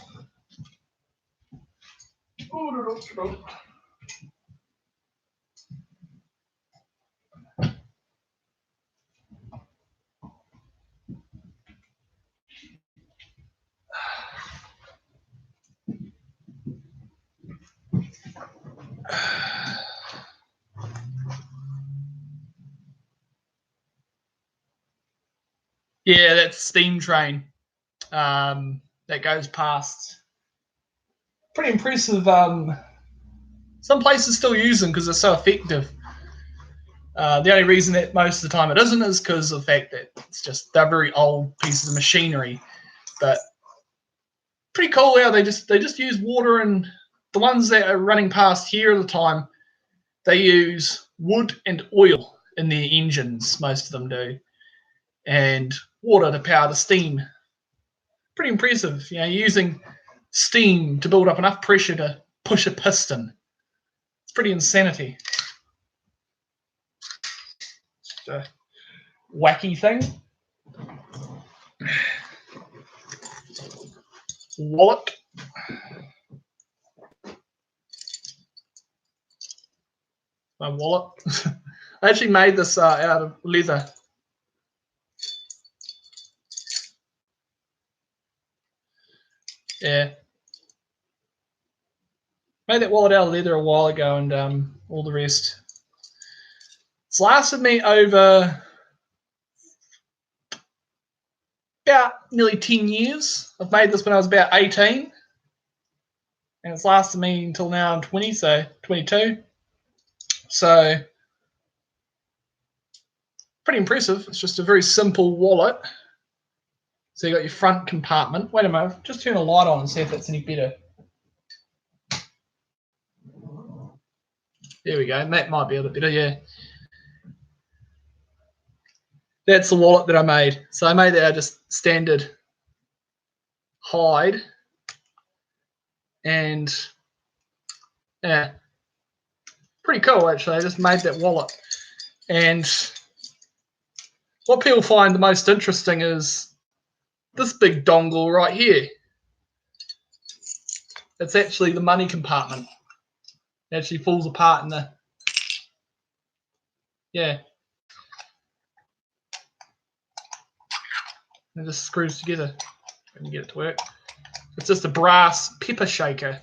Yeah, that's steam train that goes past. Pretty impressive. Some places still use them because they're so effective. The only reason that most of the time it isn't is because of the fact that it's just they're very old pieces of machinery. But pretty cool how they just use water, and the ones that are running past here at the time, they use wood and oil in their engines. Most of them do, and water to power the steam. Pretty impressive, you know, using steam to build up enough pressure to push a piston. It's pretty insanity. It's a wacky thing. Wallet. My wallet. I actually made this out of leather. Yeah. Made that wallet out of leather a while ago, and all the rest. It's lasted me over about nearly 10 years. I've made this when I was about 18. And it's lasted me until now I'm 20, so 22. So pretty impressive. It's just a very simple wallet. So you got your front compartment. Wait a minute, just turn a light on and see if that's any better. There we go. That might be a bit better, yeah. That's the wallet that I made. So I made that out of just standard hide. And yeah, pretty cool actually. I just made that wallet. And what people find the most interesting is this big dongle right here. It's actually the money compartment. It actually falls apart in the, yeah. It just screws together. Let me get it to work. It's just a brass pepper shaker.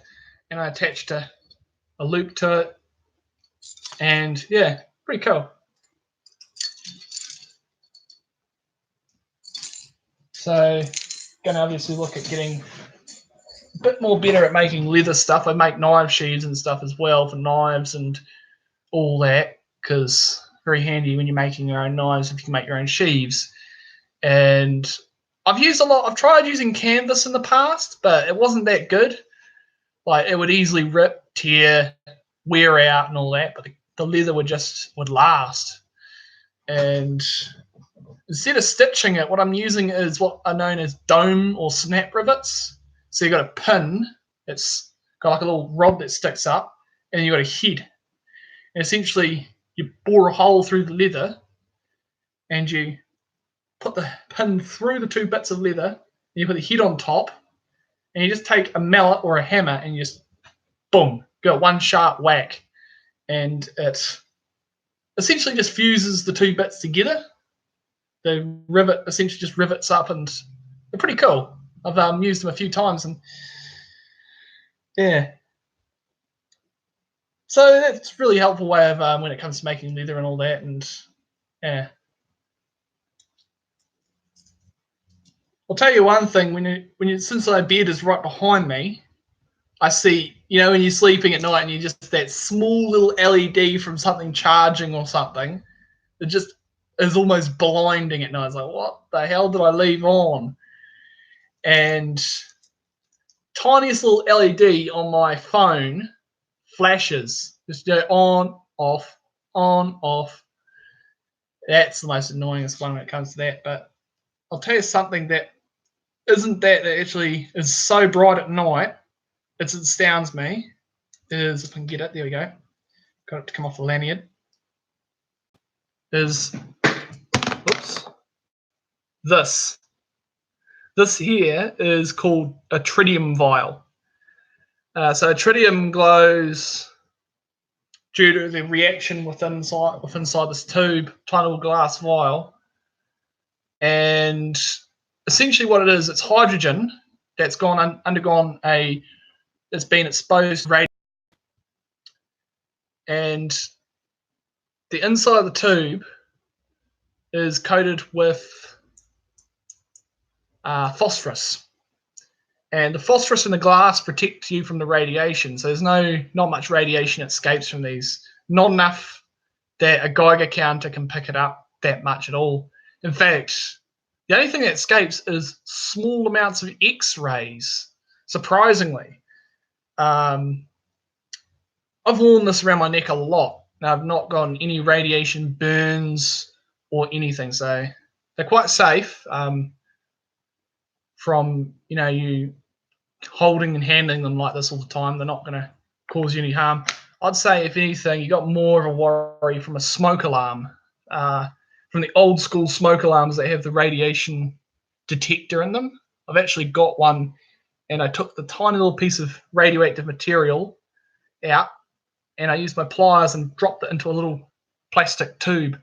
and I attached a loop to it, and yeah, pretty cool. So going to obviously look at getting a bit more better at making leather stuff. I make knife sheaths and stuff as well for knives and all that, because very handy when you're making your own knives if you can make your own sheaths. And I've tried using canvas in the past, but it wasn't that good. Like, it would easily rip, tear, wear out and all that, but the leather would last. And instead of stitching it, what I'm using is what are known as dome or snap rivets. So you've got a pin, it's got like a little rod that sticks up, and you've got a head. And essentially, you bore a hole through the leather, and you put the pin through the two bits of leather, and you put the head on top, and you just take a mallet or a hammer and you just, boom, got one sharp whack. And it essentially just fuses the two bits together. The rivet essentially just rivets up, and they're pretty cool. I've used them a few times, and yeah. So that's a really helpful way of when it comes to making leather and all that, and yeah. I'll tell you one thing: since my bed is right behind me, I see, when you're sleeping at night and you just that small little LED from something charging or something, it just is almost blinding at night. It's like, what the hell did I leave on? And tiniest little LED on my phone flashes, just go on, off, on, off. That's the most annoyingest one when it comes to that. But I'll tell you something that isn't that actually is so bright at night, it astounds me, is, if I can get it, there we go. Got it to come off the lanyard. Is, oops, this. This here is called a tritium vial. So tritium glows due to the reaction within inside this tube, tiny little glass vial. And essentially what it is, it's hydrogen that's it's been exposed to radiation. And the inside of the tube is coated with phosphorus. And the phosphorus in the glass protects you from the radiation. So there's not much radiation escapes from these. Not enough that a Geiger counter can pick it up that much at all. In fact, the only thing that escapes is small amounts of X-rays, surprisingly. I've worn this around my neck a lot. Now, I've not gotten any radiation burns or anything, so they're quite safe from you holding and handling them like this all the time. They're not going to cause you any harm. I'd say, if anything, you got more of a worry from a smoke alarm, from the old school smoke alarms that have the radiation detector in them. I've actually got one, and I took the tiny little piece of radioactive material out, and I used my pliers and dropped it into a little plastic tube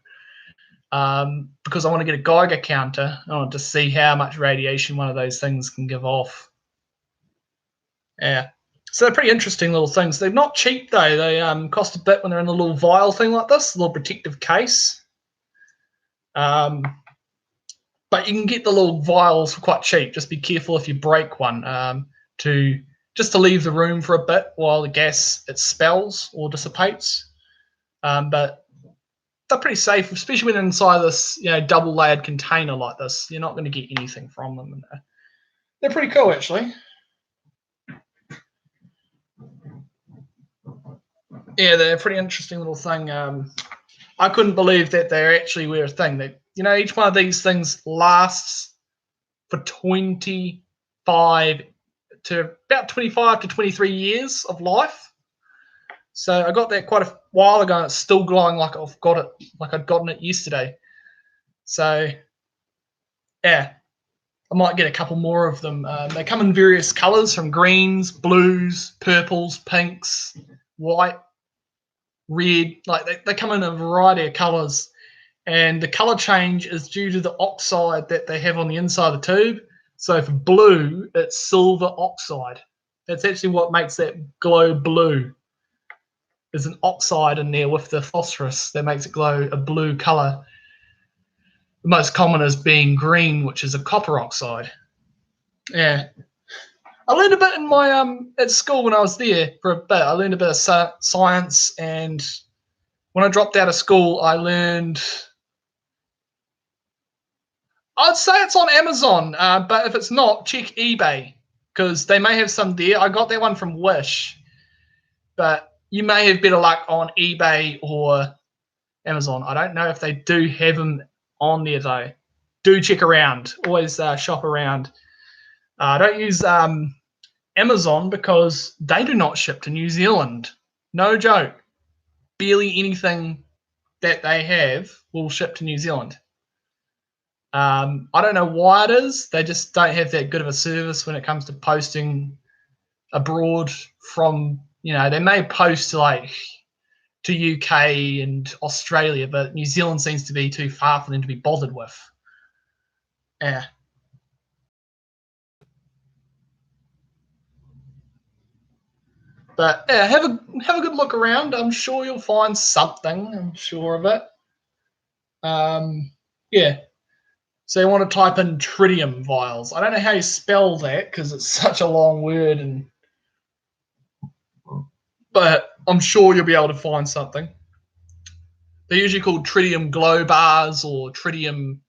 because I want to get a Geiger counter. I want to see how much radiation one of those things can give off. Yeah. So they're pretty interesting little things. They're not cheap, though. They cost a bit when they're in a little vial thing like this, a little protective case. But you can get the little vials for quite cheap. Just be careful if you break one to leave the room for a bit while the gas expels or dissipates. But they're pretty safe, especially when they're inside this double-layered container like this. You're not going to get anything from them. They're pretty cool, actually. Yeah, they're a pretty interesting little thing. I couldn't believe that they actually were a thing. Each one of these things lasts for 25 to 23 years of life. So I got that quite a while ago, and it's still glowing like I'd gotten it yesterday. So yeah, I might get a couple more of them. They come in various colours, from greens, blues, purples, pinks, white, red. Like they come in a variety of colours, and the colour change is due to the oxide that they have on the inside of the tube. So for blue, it's silver oxide, That's actually what makes that glow blue. There's an oxide in there with the phosphorus that makes it glow a blue color. The most common is being green, which is a copper oxide. Yeah. I learned a bit in my at school when I was there for a bit. I learned a bit of science, and when I dropped out of school, I learned. I'd say it's on Amazon, but if it's not, check eBay because they may have some there. I got that one from Wish, but you may have better luck on eBay or Amazon. I don't know if they do have them on there though. Do check around. Always shop around. Don't use Amazon because they do not ship to New Zealand. No joke. Barely anything that they have will ship to New Zealand. I don't know why it is. They just don't have that good of a service when it comes to posting abroad from, they may post to UK and Australia, but New Zealand seems to be too far for them to be bothered with. Yeah. But yeah, have a good look around. I'm sure you'll find something. I'm sure of it. Yeah. So you want to type in tritium vials. I don't know how you spell that because it's such a long word, but I'm sure you'll be able to find something. They're usually called tritium glow bars or tritium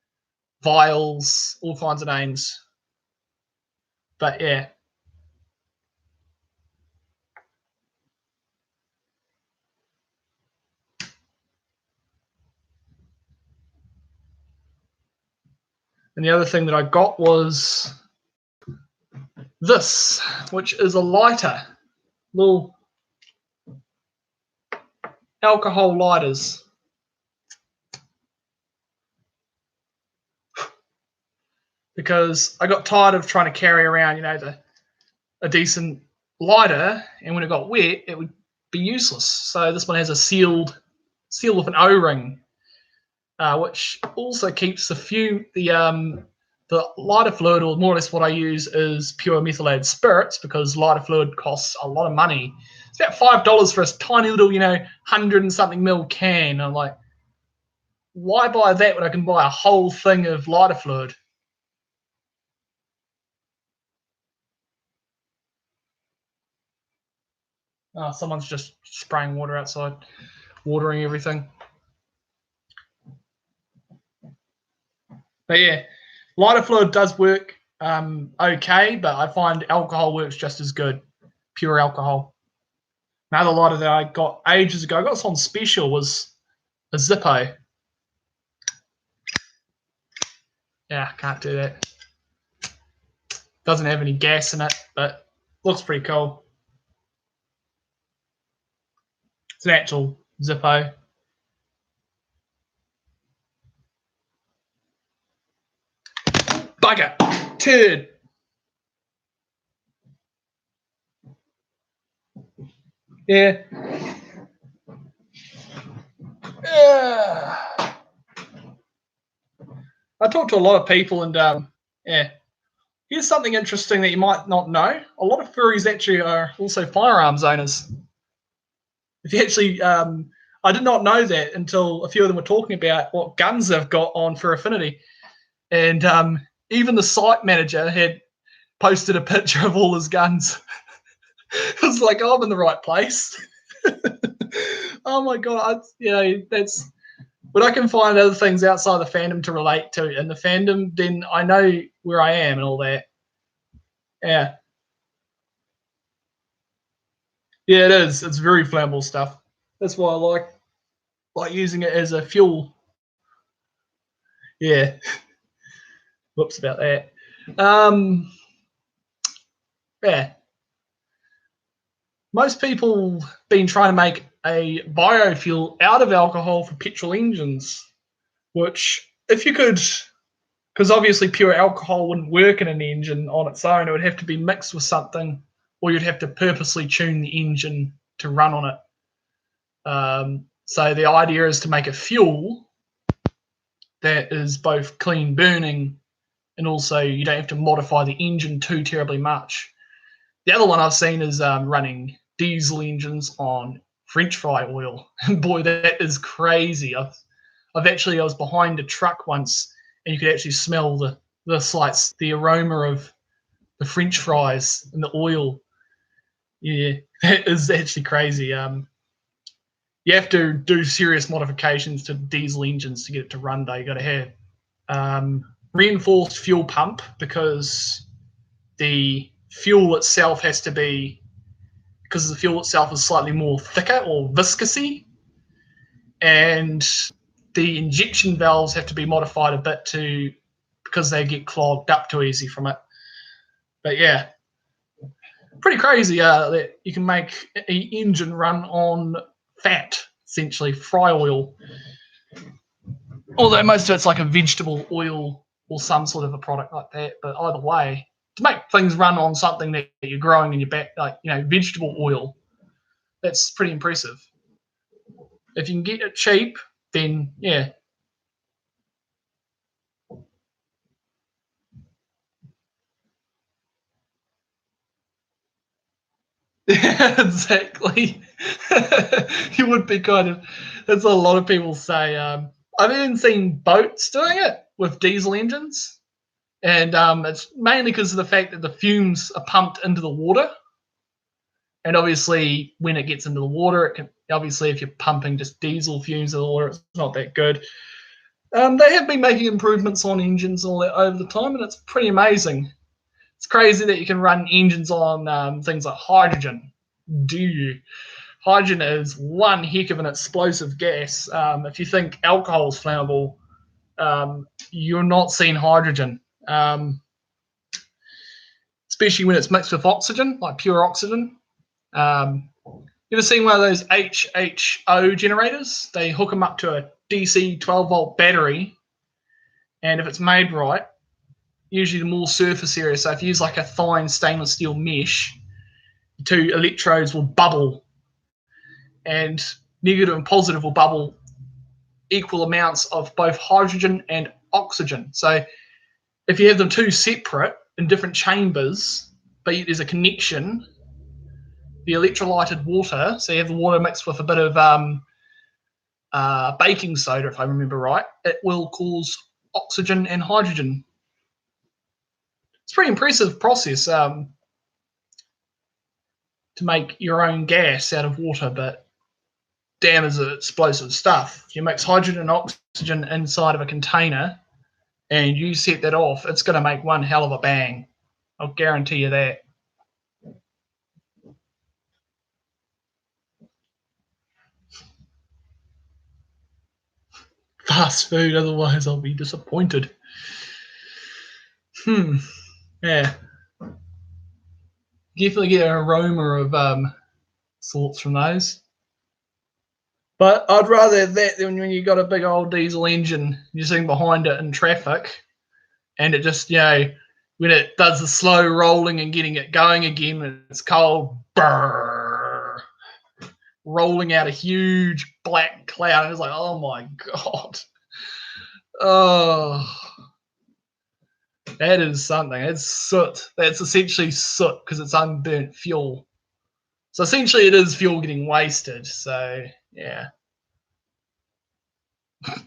vials, all kinds of names. But yeah. And the other thing that I got was this, which is a lighter. Little alcohol lighters. Because I got tired of trying to carry around, a decent lighter, and when it got wet, it would be useless. So this one has a seal with an O-ring, which also keeps the lighter fluid, or more or less what I use is pure methylated spirits, because lighter fluid costs a lot of money. It's about $5 for a tiny little, 100 and something mil can. I'm like, why buy that when I can buy a whole thing of lighter fluid? Someone's just spraying water outside, watering everything. But yeah, lighter fluid does work okay, but I find alcohol works just as good, pure alcohol. Another lighter that I got ages ago, I got this on special, was a Zippo. Yeah, can't do that. Doesn't have any gas in it, but looks pretty cool. It's an actual Zippo. Bugger! Turd! Yeah. I talk to a lot of people, and yeah. Here's something interesting that you might not know. A lot of furries actually are also firearms owners. If you actually, I did not know that until a few of them were talking about what guns they've got on for Affinity. And even the site manager had posted a picture of all his guns. It was like, oh, I'm in the right place. Oh my God. That's when I can find other things outside the fandom to relate to in the fandom, then I know where I am and all that. Yeah. Yeah, it is. It's very flammable stuff. That's why I like using it as a fuel. Yeah. Whoops about that. Yeah. Most people been trying to make a biofuel out of alcohol for petrol engines, which if you could, because obviously pure alcohol wouldn't work in an engine on its own, it would have to be mixed with something, or you'd have to purposely tune the engine to run on it. So the idea is to make a fuel that is both clean burning, and also you don't have to modify the engine too terribly much. The other one I've seen is running diesel engines on French fry oil, and boy, that is crazy. I was behind a truck once, and you could actually smell the slights, the aroma of the French fries and the oil. Yeah, that is actually crazy. You have to do serious modifications to diesel engines to get it to run. Though you got to have reinforced fuel pump because the fuel itself has to be because the fuel itself is slightly more thicker or viscousy, and the injection valves have to be modified a bit to because they get clogged up too easy from it. But yeah, pretty crazy that you can make an engine run on fat, essentially fry oil. Although most of it's like a vegetable oil or some sort of a product like that. But either way, to make things run on something that you're growing in your back, like vegetable oil, that's pretty impressive. If you can get it cheap, then yeah. Exactly. You would be kind of. That's what a lot of people say. I've even seen boats doing it with diesel engines, and it's mainly because of the fact that the fumes are pumped into the water, and obviously when it gets into the water, it can obviously if you're pumping just diesel fumes in the water, it's not that good. They have been making improvements on engines all that over the time, and it's pretty amazing. It's crazy that you can run engines on things like hydrogen. Do you? Hydrogen is one heck of an explosive gas. If you think alcohol is flammable, you're not seeing hydrogen, especially when it's mixed with oxygen, like pure oxygen. You ever seen one of those HHO generators? They hook them up to a DC 12-volt battery, and if it's made right, usually the more surface area. So if you use like a fine stainless steel mesh, the two electrodes will bubble, and negative and positive will bubble equal amounts of both hydrogen and oxygen. So if you have them two separate in different chambers, but there's a connection, the electrolyted water, so you have the water mixed with a bit of baking soda, if I remember right, it will cause oxygen and hydrogen. It's a pretty impressive process to make your own gas out of water, but damn is it explosive stuff. If you mix hydrogen and oxygen inside of a container and you set that off, it's going to make one hell of a bang. I'll guarantee you that. Fast food, otherwise I'll be disappointed. Yeah. Definitely get an aroma of sorts from those. But I'd rather have that than when you got a big old diesel engine, you're sitting behind it in traffic, and it just, when it does the slow rolling and getting it going again, and it's cold, brrr, rolling out a huge black cloud. And it's like, oh my God. Oh, that is something. It's soot. That's essentially soot because it's unburnt fuel. So essentially, it is fuel getting wasted. So yeah, well,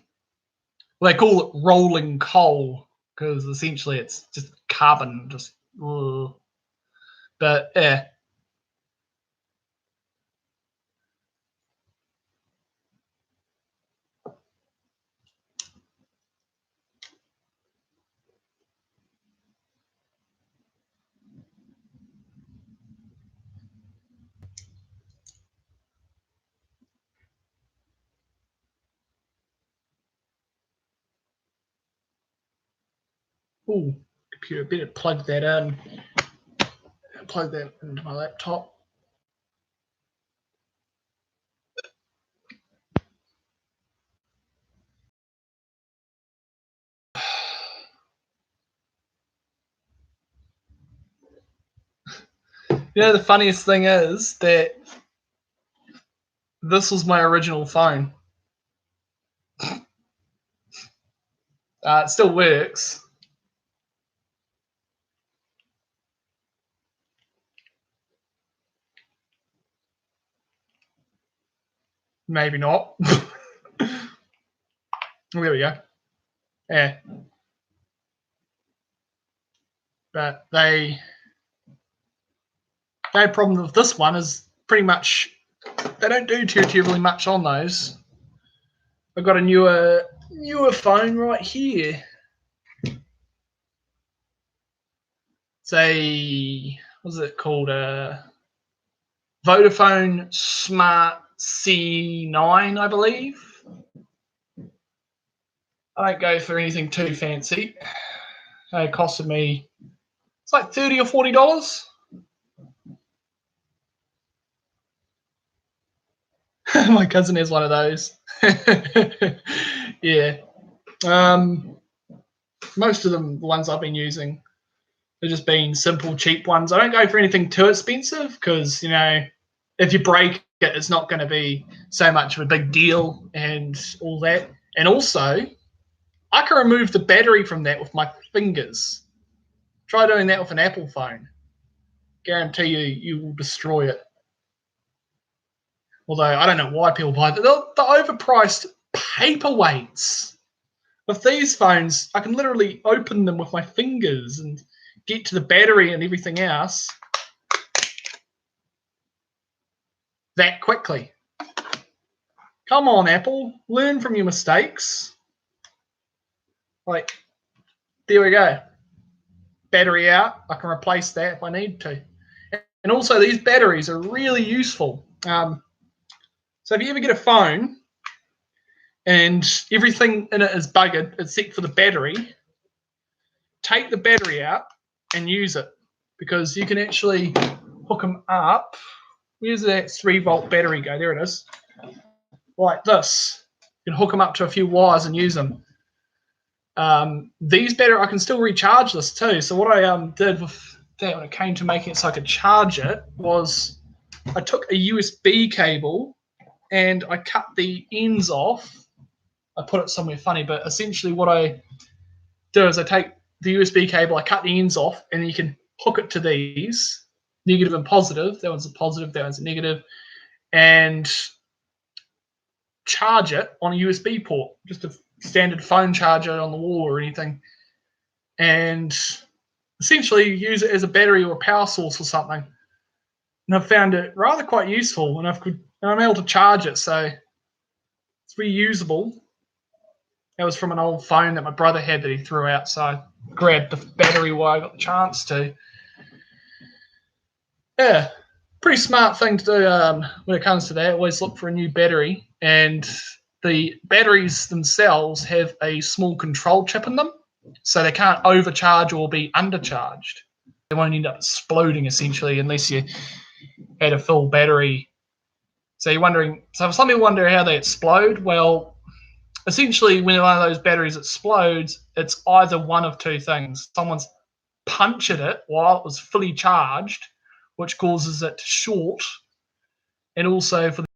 they call it rolling coal because essentially it's just carbon. Just, ugh. But yeah. Ooh, computer. Better plug that in. Plug that into my laptop. The funniest thing is that this was my original phone. It still works. maybe not. There we go. Yeah. But the problem with this one is pretty much they don't do too terribly much on those. I've got a newer phone right here. It's a, what's it called? A Vodafone Smart C9, I believe. I don't go for anything too fancy. It costed me, it's like $30 or $40. My cousin has one of those. Yeah. Most of them, the ones I've been using, they're just being simple, cheap ones. I don't go for anything too expensive because, you know, if you break it, it's not going to be so much of a big deal and all that. And also, I can remove the battery from that with my fingers. Try doing that with an Apple phone. Guarantee you will destroy it. Although I don't know why people buy the overpriced paperweights. With these phones, I can literally open them with my fingers and get to the battery and everything else that quickly. Come on, Apple, learn from your mistakes. Like, there we go. Battery out, I can replace that if I need to. And also, these batteries are really useful. So if you ever get a phone and everything in it is buggered except for the battery, take the battery out and use it, because you can actually hook them up. Where's that 3-volt battery go? There it is. Like this. You can hook them up to a few wires and use them. These batteries, I can still recharge this too. So what I did with that when it came to making it so I could charge it was I took a USB cable and I cut the ends off. I put it somewhere funny, but essentially what I do is I take the USB cable, I cut the ends off, and you can hook it to these, negative and positive. That one's a positive, that one's a negative, and charge it on a USB port, just a standard phone charger on the wall or anything, and essentially use it as a battery or a power source or something. And I've found it rather quite useful, and I'm able to charge it, so it's reusable. That was from an old phone that my brother had that he threw out, so I grabbed the battery while I got the chance to. Yeah, pretty smart thing to do when it comes to that. Always look for a new battery, and the batteries themselves have a small control chip in them, so they can't overcharge or be undercharged. They won't end up exploding, essentially, unless you had a full battery. So you're wondering, so some people wonder how they explode. Well, essentially, when one of those batteries explodes, it's either one of two things. Someone's punctured it while it was fully charged, which causes it to short, and also for the